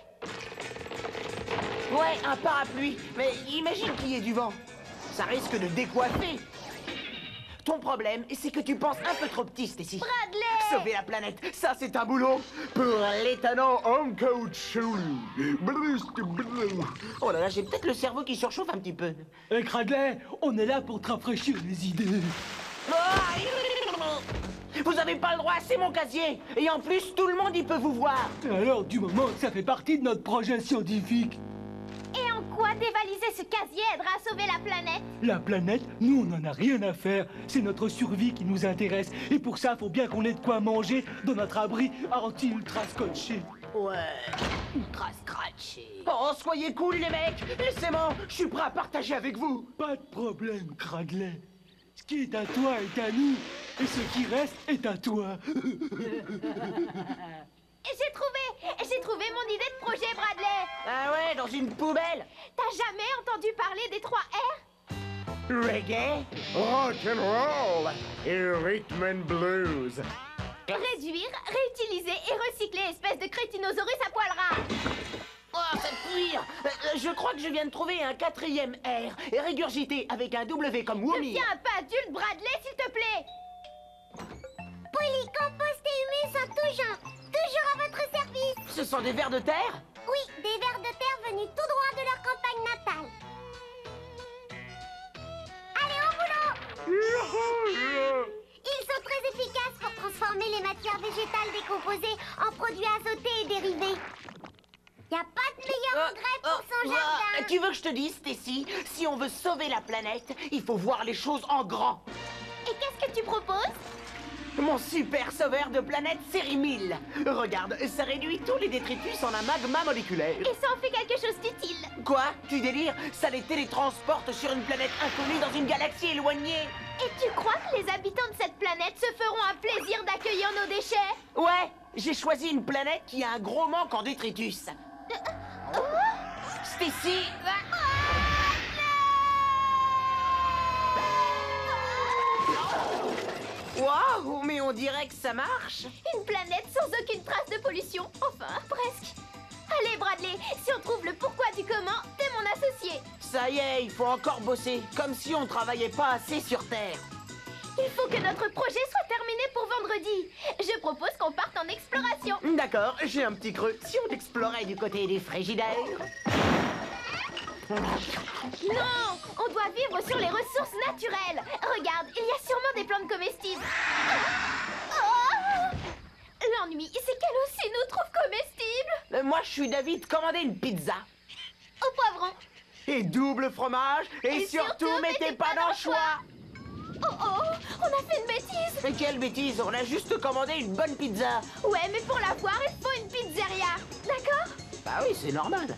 Ouais, un parapluie. Mais imagine qu'il y ait du vent. Ça risque de décoiffer. Ton problème, c'est que tu penses un peu trop petit, Stacy. Bradley! Sauver la planète, ça c'est un boulot pour l'étonnant homme caoutchouc. Oh là là, j'ai peut-être le cerveau qui surchauffe un petit peu. Eh, Bradley, on est là pour te rafraîchir les idées. Vous avez pas le droit, c'est mon casier. Et en plus, tout le monde y peut vous voir. Alors, du moment que ça fait partie de notre projet scientifique. Et en quoi dévaliser ce casier aidera à sauver la planète? La planète, nous, on n'en a rien à faire. C'est notre survie qui nous intéresse. Et pour ça, faut bien qu'on ait de quoi manger dans notre abri anti-ultra scotché. Ouais, ultra scratché. Oh, soyez cool, les mecs. Laissez-moi, je suis prêt à partager avec vous. Pas de problème, Bradley. Ce qui est à toi est à nous. Et ce qui reste est à toi. J'ai trouvé mon idée de projet, Bradley. Ah ouais, dans une poubelle. T'as jamais entendu parler des 3 R? Reggae, rock and roll et rhythm and blues. Réduire, réutiliser et recycler, espèce de crétinosaurus à poil ras. Oh, ça cuire. Je crois que je viens de trouver un 4e R, et régurgité avec un W comme Woomy. Deviens un peu adulte, Bradley, s'il te plaît. Polycompost et humus en tout genre. Toujours à votre service. Ce sont des vers de terre? Oui, des vers de terre venus tout droit de leur campagne natale. Allez, au boulot! Ils sont très efficaces pour transformer les matières végétales décomposées en produits azotés et dérivés. Y a pas de meilleur engrais pour son jardin. Tu veux que je te dise, Stacy, si on veut sauver la planète, il faut voir les choses en grand. Et qu'est-ce que tu proposes? Mon super sauveur de planète série 1000. Regarde, ça réduit tous les détritus en un magma moléculaire. Et ça en fait quelque chose d'utile. Quoi? Tu délires? Ça les télétransporte sur une planète inconnue dans une galaxie éloignée. Et tu crois que les habitants de cette planète se feront un plaisir d'accueillir nos déchets? Ouais, j'ai choisi une planète qui a un gros manque en détritus. Stacy. Waouh, mais on dirait que ça marche. Une planète sans aucune trace de pollution. Enfin, presque. Allez, Bradley, si on trouve le pourquoi du comment, t'es mon associé. Ça y est, il faut encore bosser, comme si on travaillait pas assez sur Terre. Il faut que notre projet soit terminé pour vendredi. Je propose qu'on parte en exploration. D'accord, j'ai un petit creux. Si on explorait du côté des frigidaires. Non, on doit vivre sur les ressources naturelles. Regarde, il y a sûrement des plantes comestibles. Oh! L'ennui, c'est qu'elle aussi nous trouve comestibles. Moi, je suis d'avis de commander une pizza. Au poivron. Et double fromage. Et surtout, mettez pas dans le choix. Oh oh, on a fait une bêtise. Mais quelle bêtise, on a juste commandé une bonne pizza. Ouais, mais pour l'avoir, il faut une pizzeria. D'accord? Bah oui, c'est normal.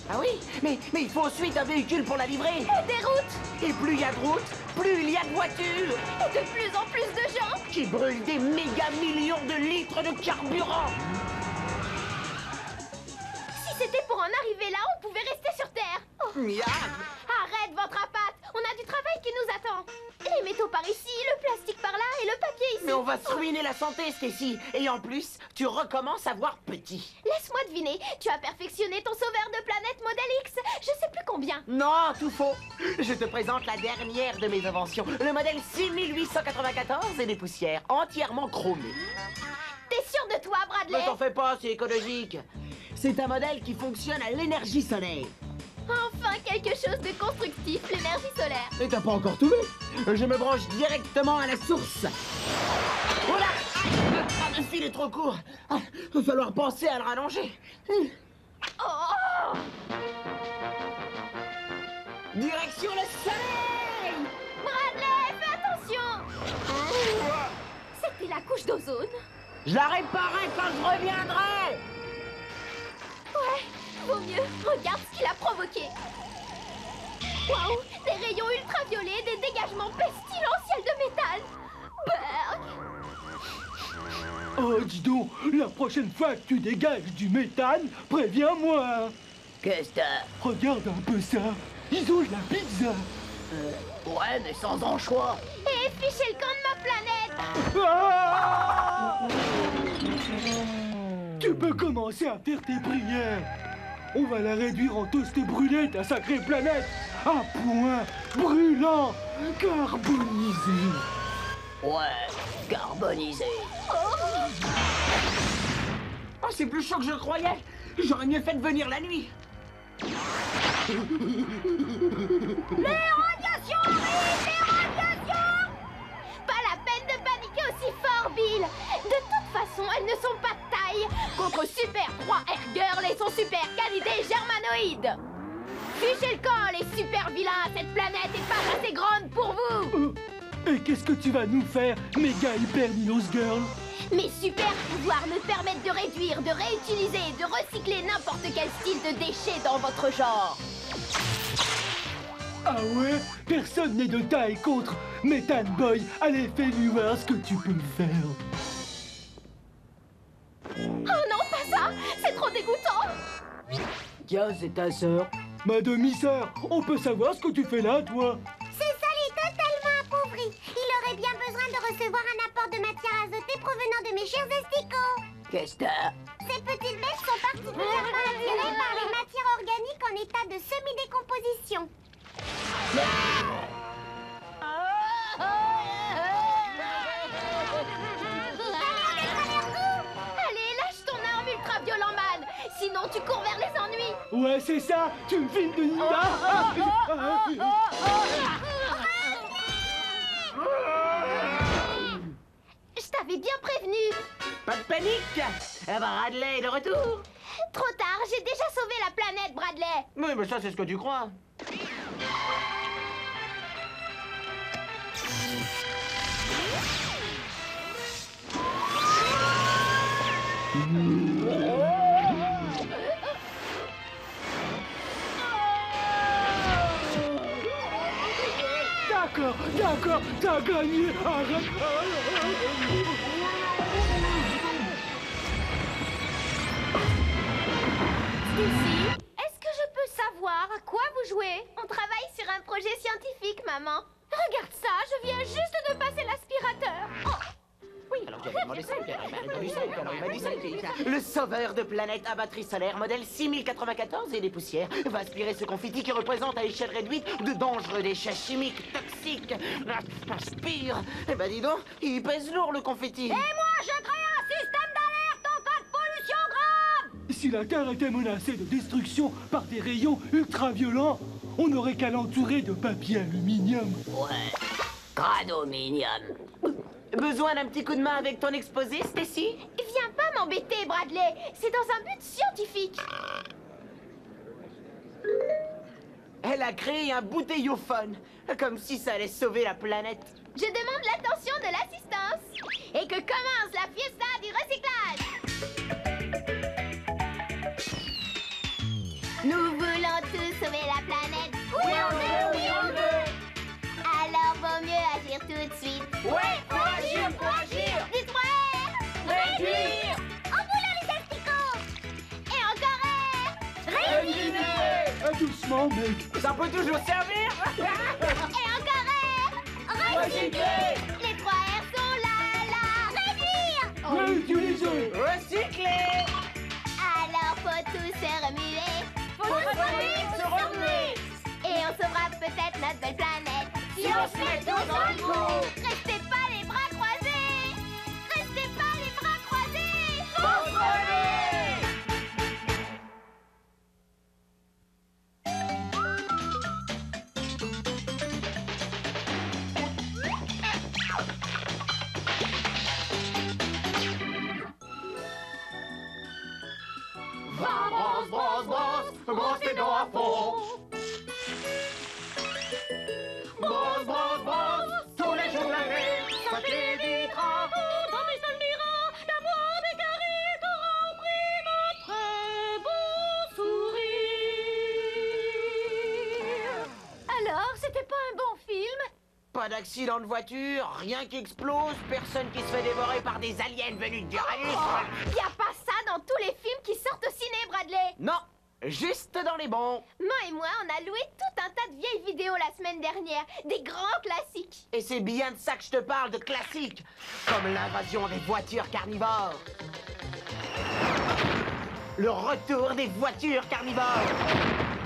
Ah oui, mais il faut ensuite un véhicule pour la livrer. Et des routes. Et plus il y a de routes, plus il y a de voitures. Et de plus en plus de gens. Qui brûlent des méga millions de litres de carburant. Si c'était pour en arriver là, on pouvait rester sur Terre. Oh. Arrête votre appât. On a du travail qui nous attend. Les métaux par ici, le plastique par là et le papier ici. Mais on va se ruiner la santé, Stacy. Et en plus, tu recommences à voir petit. Laisse-moi deviner, tu as perfectionné ton sauveur de planète modèle X. Je sais plus combien. Non, tout faux. Je te présente la dernière de mes inventions. Le modèle 6894 et des poussières entièrement chromées. T'es sûr de toi, Bradley? Ne t'en fais pas, c'est écologique. C'est un modèle qui fonctionne à l'énergie solaire. Enfin, quelque chose de constructif, l'énergie solaire. Et t'as pas encore tout vu? Je me branche directement à la source. Voilà! Le fil est trop court. Va falloir penser à le rallonger. Oh! Direction le soleil! Bradley, fais attention! C'était la couche d'ozone. Je la réparerai quand je reviendrai! Ouais, vaut mieux. Regarde ce qu'il a provoqué. Waouh, des rayons ultraviolets, des dégagements pestilentiels de métal. Berg. Oh, dis donc, la prochaine fois que tu dégages du méthane, préviens-moi. Qu'est-ce que t'as? Regarde un peu ça. Ils ont de la pizza. Ouais, mais sans anchois. Et fichez le camp de ma planète. Ah! Tu peux commencer à faire tes prières. On va la réduire en toast brûlé, ta sacrée planète. À point brûlant, carbonisé. Ouais, carbonisé. Oh, c'est plus chaud que je croyais. J'aurais mieux fait de venir la nuit. Les radiations arrivent, les radiations! Pas la peine de paniquer aussi fort, Bill. De toute façon, elles ne sont pas de taille contre Super 3 Air Girl et son super canidé germanoïde. Fichez le camp, les super vilains. Cette planète est pas assez grande pour vous. Et qu'est-ce que tu vas nous faire, méga hyper Ninos Girl? Mes super pouvoirs me permettent de réduire, de réutiliser et de recycler n'importe quel style de déchet dans votre genre. Ah ouais? Personne n'est de taille contre Methane Boy. Allez, fais-lui voir ce que tu peux faire. Oh non, pas ça! C'est trop dégoûtant! Tiens, c'est ta sœur. Ma demi-sœur, on peut savoir ce que tu fais là, toi? C'est ça venant de mes chers asticots. Qu'est-ce que t'as? Ces petites bêtes sont particulièrement attirées par les matières organiques en état de semi-décomposition. Allez, lâche ton arme ultra violent man. Sinon tu cours vers les ennuis. Ouais, c'est ça. Tu me files de Nina. Je t'avais bien prévenu. Pas de panique. Bradley est de retour. Trop tard, j'ai déjà sauvé la planète, Bradley. Oui, mais ça, c'est ce que tu crois. D'accord, t'as gagné. Arrête. Stacy, est-ce que je peux savoir à quoi vous jouez? On travaille sur un projet scientifique, maman. Regarde ça, je viens juste de passer l'aspirateur. Oh. Oui, alors j'avais demandé ça, il m'a dit ça. Le sauveur de planète à batterie solaire, modèle 6094 et des poussières, va aspirer ce confetti qui représente à échelle réduite de dangereux déchets chimiques toxiques. Aspire. Eh ben dis donc, il pèse lourd le confetti. Et moi, je crée un système d'alerte en cas de pollution grave. Si la Terre était menacée de destruction par des rayons ultra-violents, on n'aurait qu'à l'entourer de papier aluminium. Ouais, granominium. Besoin d'un petit coup de main avec ton exposé, Stacy? Viens pas m'embêter, Bradley. C'est dans un but scientifique. Elle a créé un bouteillophone, comme si ça allait sauver la planète. Je demande l'attention de l'assistance. Et que commence la fiesta du recyclage. Nous voulons tous sauver la planète. Oui, on veut, oui, on veut. Alors vaut mieux agir tout de suite. Ouais, faut agir. Détruire. Réduire. En voulant les asticots. Et encore air. Réduire. Doucement, mec. Ça peut toujours servir. Et encore air. Recycler. Les 3 R sont là. Réutiliser. Recycler. Alors faut tous se remuer. Faut se remuer. Et on sauvera peut-être notre belle planète. Si on se met tous dans le coup. Restez pas les bras croisés. Restez pas les bras croisés. Faut se relever. Brosse tes dents à fond. Brosse, tous les jours de l'année, ça t'évitera. Dans tes seuls mirants, d'avoir des caries t'auront pris notre très beau sourire. Alors, c'était pas un bon film? Pas d'accident de voiture, rien qui explose, personne qui se fait dévorer par des aliens venus d'Uranus. Y a pas ça dans tous les films qui sortent au ciné, Bradley. Non, juste dans les bons. Moi et moi, on a loué tout un tas de vieilles vidéos la semaine dernière, des grands classiques. Et c'est bien de ça que je te parle, de classiques, comme l'invasion des voitures carnivores. Le retour des voitures carnivores.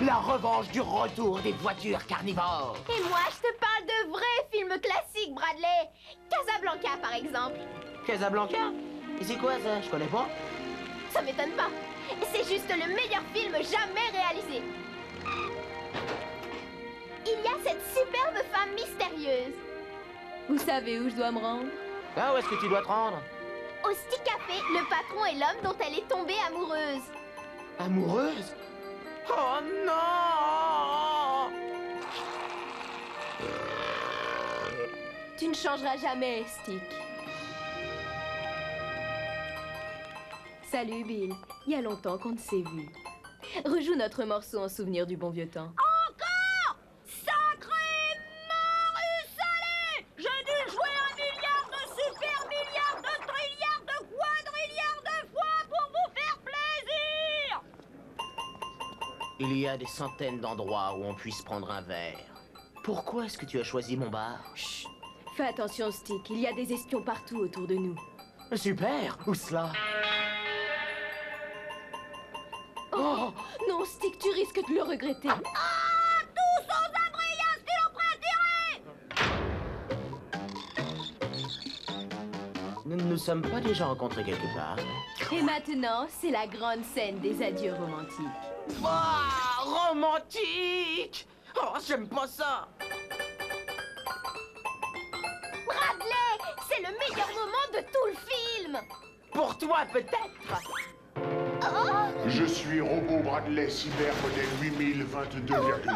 La revanche du retour des voitures carnivores. Et moi, je te parle de vrais films classiques, Bradley. Casablanca, par exemple. Casablanca? Et c'est quoi ça? Je connais pas. Ça m'étonne pas. C'est juste le meilleur film jamais réalisé. Il y a cette superbe femme mystérieuse. Vous savez où je dois me rendre? Ah, où est-ce que tu dois te rendre? Au Stick Café, le patron est l'homme dont elle est tombée amoureuse. Amoureuse? Oh non! Tu ne changeras jamais, Stick. Salut, Bill. Il y a longtemps qu'on ne s'est vu. Rejoue notre morceau en souvenir du bon vieux temps. Encore! Sacrément salé! J'ai dû jouer 1 milliard de super milliards de trilliards de quadrilliards de fois pour vous faire plaisir! Il y a des centaines d'endroits où on puisse prendre un verre. Pourquoi est-ce que tu as choisi mon bar? Chut! Fais attention, Stick. Il y a des espions partout autour de nous. Super. Où cela? Oh, non, Stick, tu risques de le regretter. Ah, tous sans abri, un stylo prêt à tirer! Nous ne nous sommes pas déjà rencontrés quelque part? Et maintenant, c'est la grande scène des adieux romantiques. Ah, romantique! Oh, j'aime pas ça! Bradley, c'est le meilleur moment de tout le film. Pour toi, peut-être! Je suis Robot Bradley Cyber modèle 8022,5.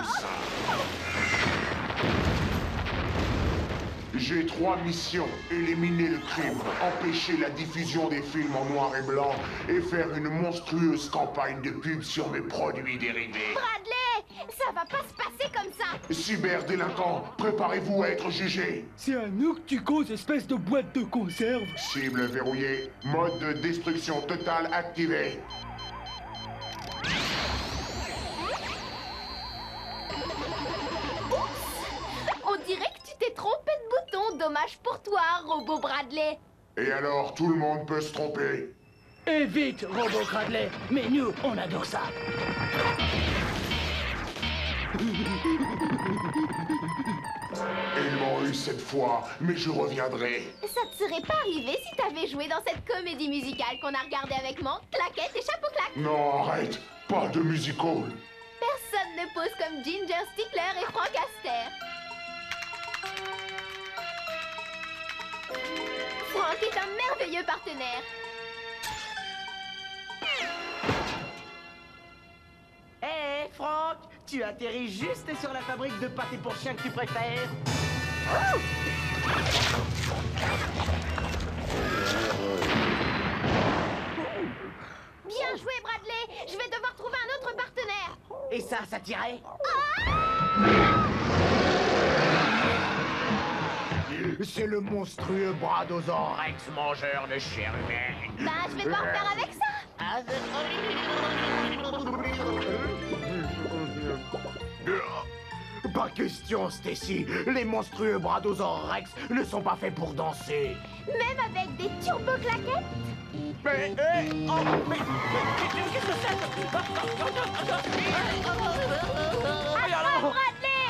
J'ai 3 missions. Éliminer le crime, empêcher la diffusion des films en noir et blanc et faire une monstrueuse campagne de pub sur mes produits dérivés. Bradley, ça va pas se passer comme ça. Cyberdélinquants, préparez-vous à être jugés. C'est à nous que tu causes, espèce de boîte de conserve. Cible verrouillée. Mode de destruction totale activé. On dirait que tu t'es trompé de bouton. Dommage pour toi, Robot Bradley. Et alors, tout le monde peut se tromper. Et vite, Robot Bradley. Mais nous, on adore ça. Ils m'ont eu cette fois, mais je reviendrai. Ça te serait pas arrivé si t'avais joué dans cette comédie musicale qu'on a regardée avec Manque, Claquette et Chapeau Claque? Non, arrête. Pas de musical. Personne ne pose comme Ginger Stickler et Frank Astaire. Frank est un merveilleux partenaire. Hé, Franck, tu atterris juste sur la fabrique de pâté pour chien que tu préfères. Bien joué, Bradley. Je vais devoir trouver un autre partenaire. Et ça tirait? C'est le monstrueux Bradosaur Rex, mangeur de chair humaine. Bah, je vais devoir faire avec ça. Pas question, Stacy. Les monstrueux Bradosaur Rex ne sont pas faits pour danser. Même avec des turbo-claquettes. Mais, qu'est-ce que c'est? Attrape, Bradley!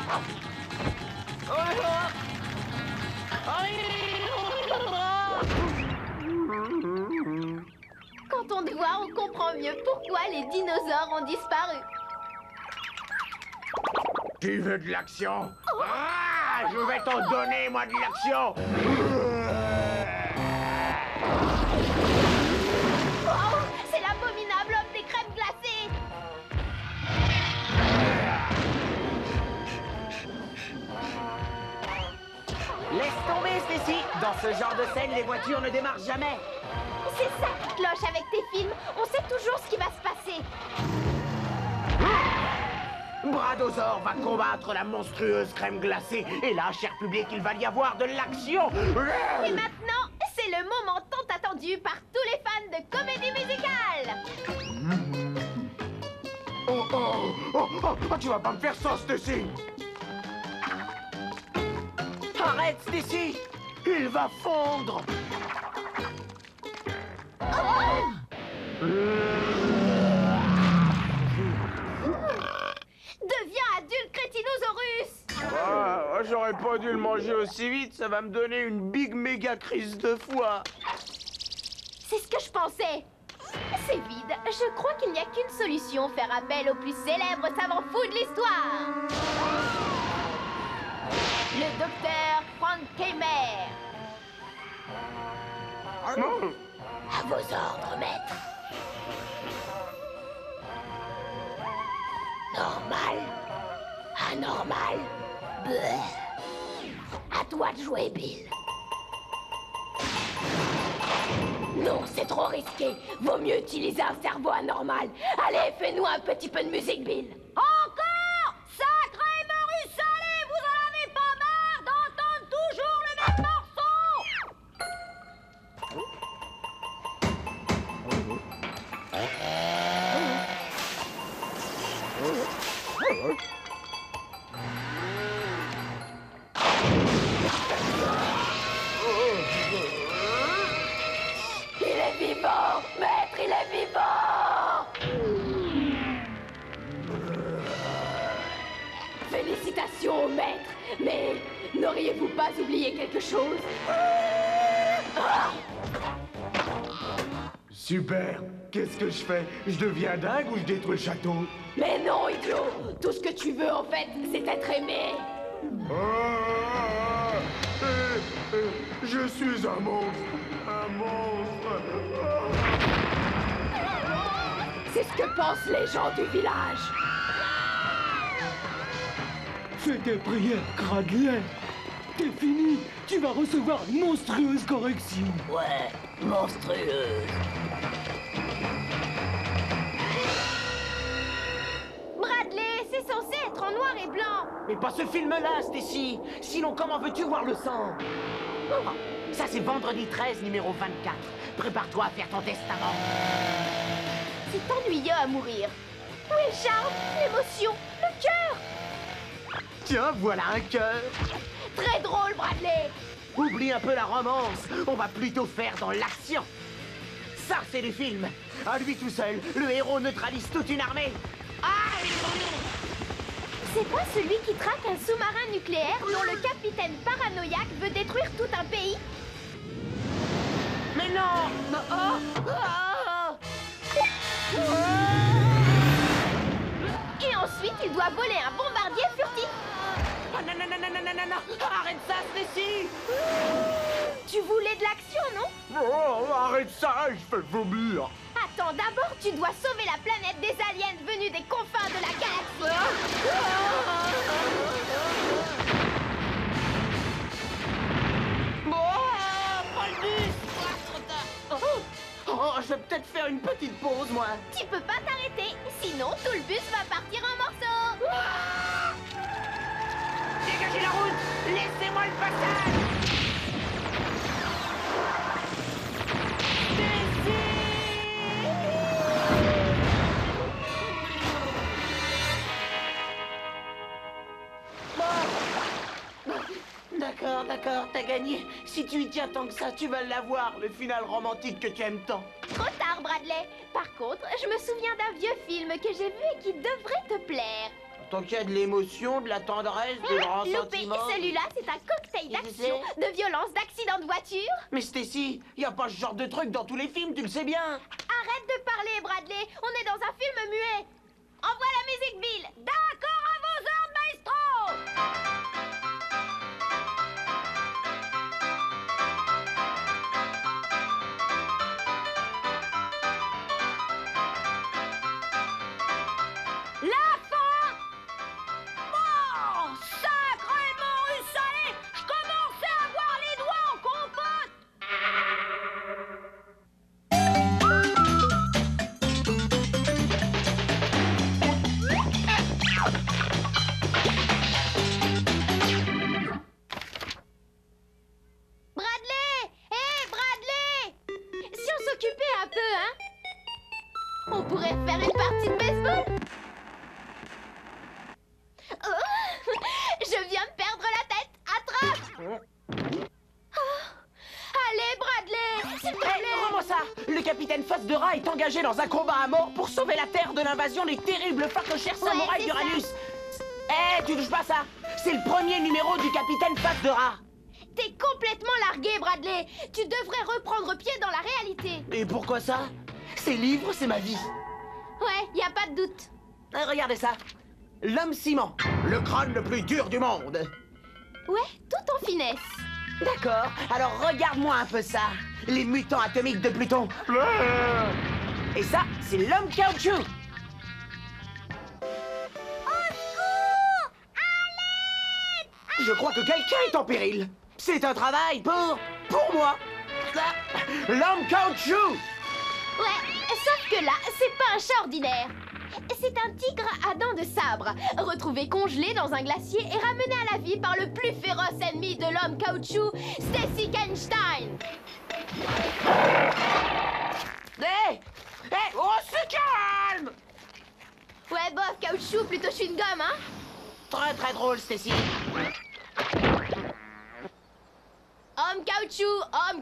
Quand on te voit, on comprend mieux pourquoi les dinosaures ont disparu. Tu veux de l'action? Ah, je vais t'en donner, moi, de l'action! Oh, c'est l'abominable homme des crèmes glacées! Laisse tomber, Stacy. Dans ce genre de scène, les voitures ne démarrent jamais. C'est ça qui cloche avec tes films. On sait toujours ce qui va se passer. Bradosaur va combattre la monstrueuse crème glacée. Et là, cher public, il va y avoir de l'action. Et maintenant, c'est le moment tant attendu par tous les fans de comédie musicale. Oh, tu vas pas me faire ça, Stacy. Arrête, Stacy. Il va fondre. Deviens adulte, Crétinosaurus. Ah, j'aurais pas dû le manger aussi vite. Ça va me donner une big méga crise de foie. C'est ce que je pensais. C'est vide. Je crois qu'il n'y a qu'une solution. Faire appel au plus célèbre savant fou de l'histoire. Le docteur Frank Keimer. À vos ordres, maître. Normal. Anormal. Bleh. À toi de jouer, Bill. Non, c'est trop risqué. Vaut mieux utiliser un cerveau anormal. Allez, fais-nous un petit peu de musique, Bill. Encore! Sacré Maurice Salé, vous en avez pas marre d'entendre toujours le même morceau! pourriez-vous pas oublier quelque chose? Super. Qu'est-ce que je fais? Je deviens dingue ou je détruis le château? Mais non, idiot! Tout ce que tu veux, en fait, c'est être aimé! Je suis un monstre! Un monstre! C'est ce que pensent les gens du village! Fais tes prières, Bradley! T'es fini! Tu vas recevoir une monstrueuse correction! Ouais, monstrueuse! Bradley, c'est censé être en noir et blanc. Mais pas ce film-là, Stacy. Sinon, comment veux-tu voir le sang? Oh, ça, c'est vendredi 13, numéro 24. Prépare-toi à faire ton testament. C'est ennuyeux à mourir. Où est le charme, l'émotion, le cœur? Tiens, voilà un cœur. Très drôle, Bradley. Oublie un peu la romance. On va plutôt faire dans l'action. Ça, c'est du film. À lui tout seul, le héros neutralise toute une armée. C'est pas celui qui traque un sous-marin nucléaire dont le capitaine paranoïaque veut détruire tout un pays? Mais non! Et ensuite, il doit voler un bombardier furtif. Oh, non, non, non, non, non, non, non! Arrête ça, Stacy! Tu voulais de l'action, non? Oh, arrête ça, je fais vomir! Attends, d'abord, tu dois sauver la planète des aliens venus des confins de la galaxie. Prends le bus! Oh, je vais peut-être faire une petite pause, moi. Tu peux pas t'arrêter, sinon tout le bus va partir en morceaux. Dégagez la route! Laissez-moi le passage! D'accord, t'as gagné. Si tu y tiens tant que ça, tu vas l'avoir, le final romantique que tu aimes tant. Trop tard, Bradley. Par contre, je me souviens d'un vieux film que j'ai vu et qui devrait te plaire. Tant qu'il y a de l'émotion, de la tendresse, de grands Loupé, sentiments... celui-là, c'est un cocktail d'action, de violence, d'accident de voiture. Mais Stacy, y a pas ce genre de truc dans tous les films, tu le sais bien. Arrête de parler, Bradley. On est dans un film muet. Envoie la musique, Bill. D'accord, à vos ordres, maestro. La fin! Oh, sacrément salé! Je commençais à avoir les doigts en compote! Bradley! Hé, Bradley! Si on s'occupait un peu, hein? On pourrait faire une partie de baseball? Oh, je viens de perdre la tête! Attrape! Oh, allez, Bradley! S'il te plaît! Rends-moi ça! Le capitaine Face de Rat est engagé dans un combat à mort pour sauver la Terre de l'invasion des terribles phacochères samouraïs c'est d'Uranus! Tu touches pas ça! C'est le premier numéro du capitaine Face de Rat! T'es complètement largué, Bradley! Tu devrais reprendre pied dans la réalité! Et pourquoi ça? Ces livres, c'est ma vie! Ouais, y a pas de doute. Regardez ça! L'homme ciment, le crâne le plus dur du monde! Ouais, tout en finesse. D'accord, alors regarde-moi un peu ça! Les mutants atomiques de Pluton! Et ça, c'est l'homme caoutchouc! Je crois que quelqu'un est en péril! C'est un travail pour moi! L'homme caoutchouc! Ouais, sauf que là, c'est pas un chat ordinaire. C'est un tigre à dents de sabre, retrouvé congelé dans un glacier et ramené à la vie par le plus féroce ennemi de l'homme caoutchouc, Stacy Kenstein. Oh, c'est calme! Ouais, bof, caoutchouc, plutôt chewing-gum, hein? Très très drôle, Stacy. Homme caoutchouc à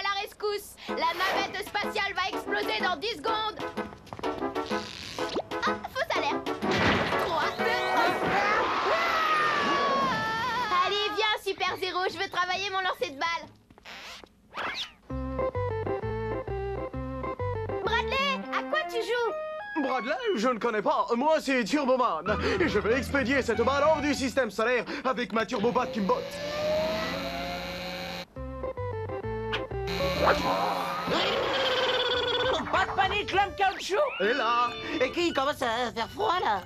la rescousse. La navette spatiale va exploser dans 10 secondes. Ah, fausse alerte. 3, 2, 1. Allez, viens, Super Z. Bradley, je ne connais pas. Moi, c'est Turboman. Et je vais expédier cette balle hors du système solaire avec ma turbobatte qui me botte. Pas de panique, l'homme caoutchouc! Et là? Et qui commence à faire froid, là?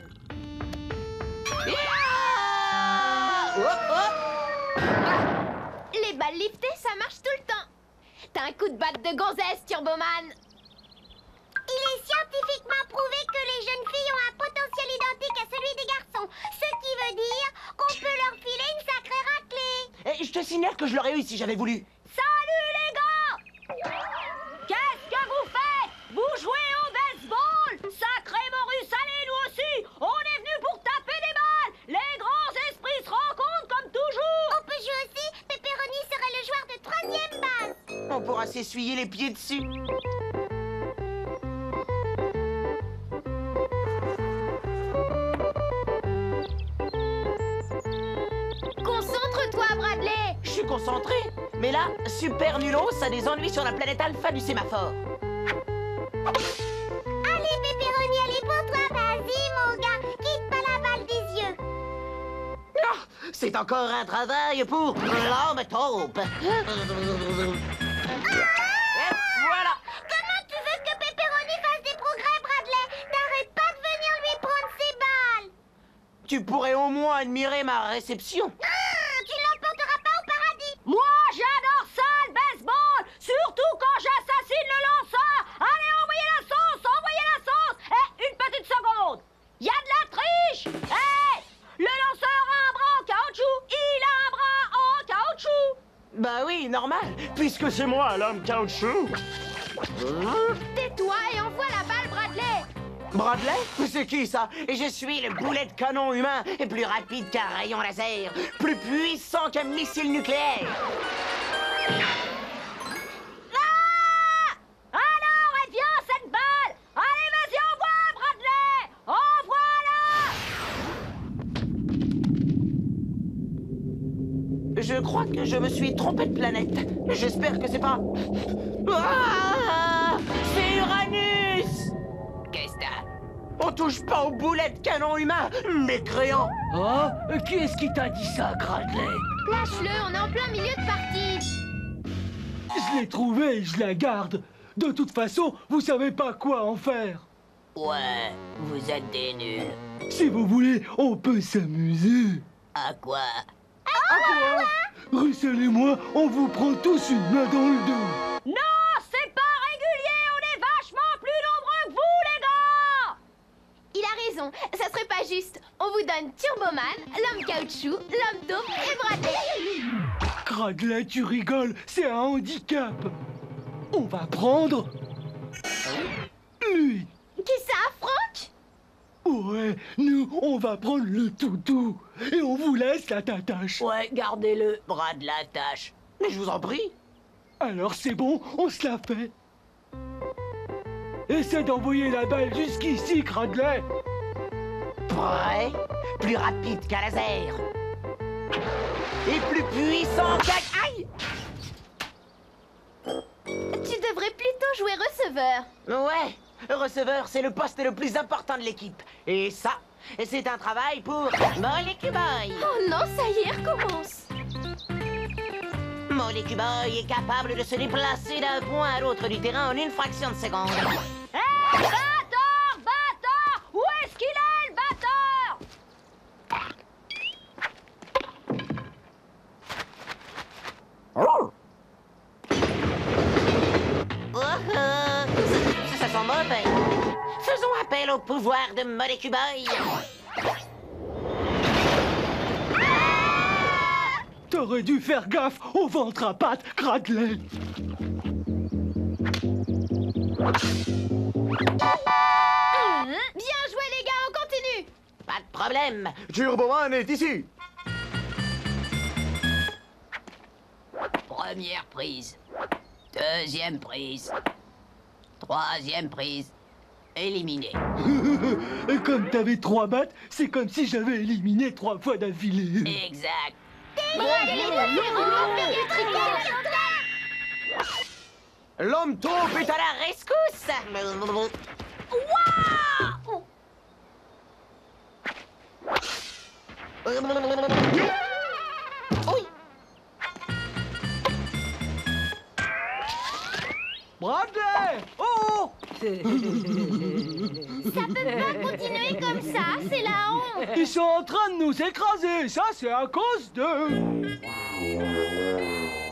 Les balles liftées, ça marche tout le temps. T'as un coup de batte de gonzesse, Turboman. Il est scientifiquement prouvé que les jeunes filles ont un potentiel identique à celui des garçons. Ce qui veut dire qu'on peut leur filer une sacrée raclée. Et je te signale que je l'aurais eu si j'avais voulu. Salut les gars! Qu'est-ce que vous faites? Vous jouez au baseball? Sacré morue salé, nous aussi! On est venus pour taper des balles! Les grands esprits se rencontrent comme toujours! On peut jouer aussi. Pepperoni serait le joueur de 3e base. On pourra s'essuyer les pieds dessus. Concentre-toi, Bradley. Je suis concentré. Mais là, Super Nulos a des ennuis sur la planète Alpha du sémaphore. Allez, Pepperoni, allez pour toi. Vas-y, mon gars. Quitte pas la balle des yeux. Ah, c'est encore un travail pour l'homme taupe. Voilà. Comment tu veux que Pepperoni fasse des progrès, Bradley? T'arrêtes pas de venir lui prendre ses balles. Tu pourrais au moins admirer ma réception. Tu l'emporteras pas au paradis. Moi, j'adore ça, le baseball! Surtout quand j'assassine le lanceur! Allez, envoyez la sauce! Envoyez la sauce! Eh, une petite seconde! Y a de la triche! Eh! Le lanceur a un bras en caoutchouc! Il a un bras en caoutchouc! Bah oui, normal, puisque c'est moi l'homme caoutchouc. Tais-toi et envoie la balle, Bradley. Bradley? C'est qui ça? Et je suis le boulet de canon humain, et plus rapide qu'un rayon laser, plus puissant qu'un missile nucléaire. Ah! Alors, elle vient, cette balle! Allez, vas-y, envoie, Bradley! Envoie-la! Je crois que je me suis trompé de planète. J'espère que c'est pas... Ah! C'est Uranus! Qu'est-ce que t'as? On touche pas au boulet de canon humain, mécréant! Ah, qui est-ce qui t'a dit ça, Bradley? Lâche-le, on est en plein milieu de partie. Je l'ai trouvé, je la garde. De toute façon, vous savez pas quoi en faire. Ouais, vous êtes des nuls. Si vous voulez, on peut s'amuser. À quoi? Russell et moi, on vous prend tous une main dans le dos. Non, c'est pas régulier, on est vachement plus nombreux que vous, les gars! Il a raison, ça serait pas juste. On vous donne Turboman, l'homme caoutchouc, l'homme taupe et Bradley. Bradley, tu rigoles, c'est un handicap. On va prendre... lui. Qui ça, Franck? Ouais, nous, on va prendre le toutou. Et on vous laisse la tâche. Ouais, gardez-le, Brad la tâche. Mais je vous en prie. Alors c'est bon, on se la fait. Essaie d'envoyer la balle jusqu'ici, Bradley. Prêt, plus rapide qu'un laser. Et plus puissant qu'un... Aïe! Tu devrais plutôt jouer receveur. Ouais, receveur, c'est le poste le plus important de l'équipe. Et ça, c'est un travail pour Molecuboy. Oh non, ça y est, recommence. Molecuboy est capable de se déplacer d'un point à l'autre du terrain en une fraction de seconde. Hé, batteur! Batteur! Où est-ce qu'il est, le batteur? Ça sent mauvais. Faisons appel au pouvoir de Molecuboy. T'aurais dû faire gaffe au ventre à pattes, Bradley. Bien joué, les gars, on continue. Pas de problème. Turboman est ici. Première prise. Deuxième prise. Troisième prise. Éliminé. Comme t'avais 3 battes, c'est comme si j'avais éliminé 3 fois d'affilée. Exact. L'homme taupe est à la rescousse. Waouh! Oui. Bradley! Oh! Ça peut pas continuer comme ça, c'est la honte. Ils sont en train de nous écraser, ça c'est à cause d'eux. Vous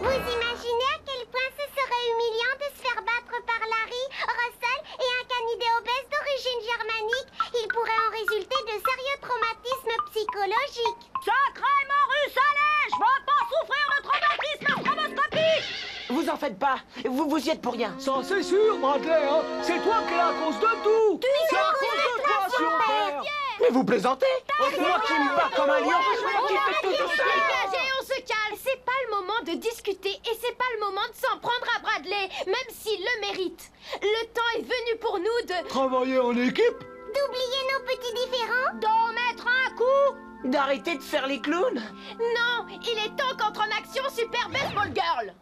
imaginez à quel point ce serait humiliant de se faire battre par Larry, Russell et un canidé obèse d'origine germanique? Il pourrait en résulter de sérieux traumatismes psychologiques. Sacrément Russalet, je veux pas souffrir de traumatisme stroboscopique. Vous en faites pas, vous y êtes pour rien. Ça c'est sûr, Bradley, hein. C'est toi qui es la cause de tout. C'est à cause de toi si on perd. Mais vous plaisantez? Moi qui me bats comme un lion, qui fait tout On seul. se dégage et on se calme. C'est pas le moment de discuter et c'est pas le moment de s'en prendre à Bradley, même s'il le mérite. Le temps est venu pour nous de... Travailler en équipe. D'oublier nos petits différends? d'en mettre un coup. D'arrêter de faire les clowns. Non, il est temps qu'entre en action Super Baseball Girl.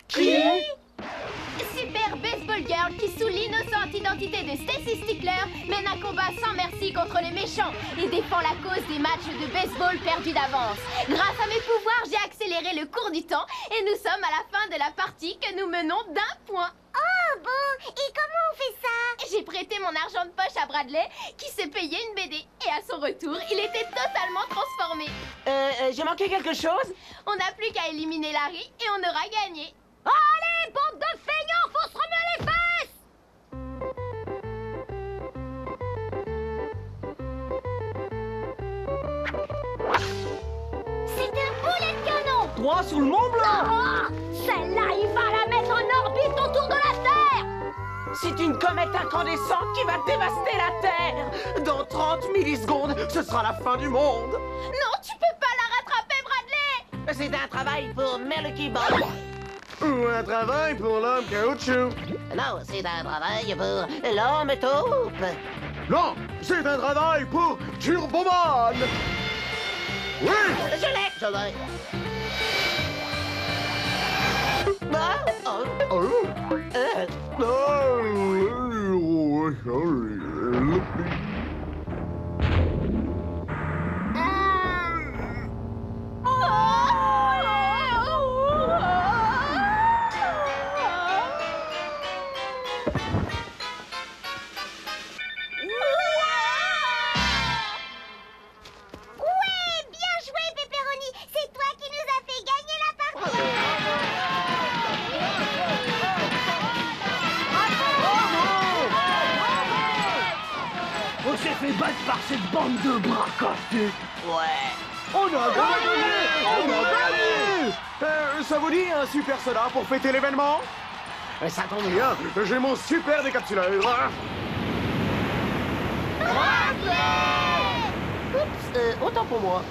Qui? Super Baseball Girl, qui sous l'innocente identité de Stacy Stickler, mène un combat sans merci contre les méchants et défend la cause des matchs de baseball perdus d'avance. Grâce à mes pouvoirs, j'ai accéléré le cours du temps et nous sommes à la fin de la partie que nous menons d'1 point. Oh bon, et comment on fait ça? J'ai prêté mon argent de poche à Bradley, qui s'est payé une BD. Et à son retour, il était totalement transformé. J'ai manqué quelque chose? On n'a plus qu'à éliminer Larry et on aura gagné. Allez, bande de feignants, faut se remuer les fesses. C'est un boulet de canon! 3 sur le Mont Blanc. Ah, celle-là, il va la mettre en orbite autour de la Terre. C'est une comète incandescente qui va dévaster la Terre. Dans 30 millisecondes, ce sera la fin du monde. Non, tu peux pas la rattraper, Bradley. C'est un travail pour Melky Ball. Ou un travail pour l'homme caoutchouc. Non, c'est un travail pour l'homme taupe. Non, c'est un travail pour Turboman. Oui. Je l'ai. Ah, oh. Ouais, bien joué, Pepperoni. C'est toi qui nous as fait gagner la partie. On s'est fait battre par cette bande de bras cassés. Ouais. On a gagné. On a gagné. Ça vous dit un super soda pour fêter l'événement? Ça tombe bien, j'ai mon super décapsuleur. Oups, autant pour moi.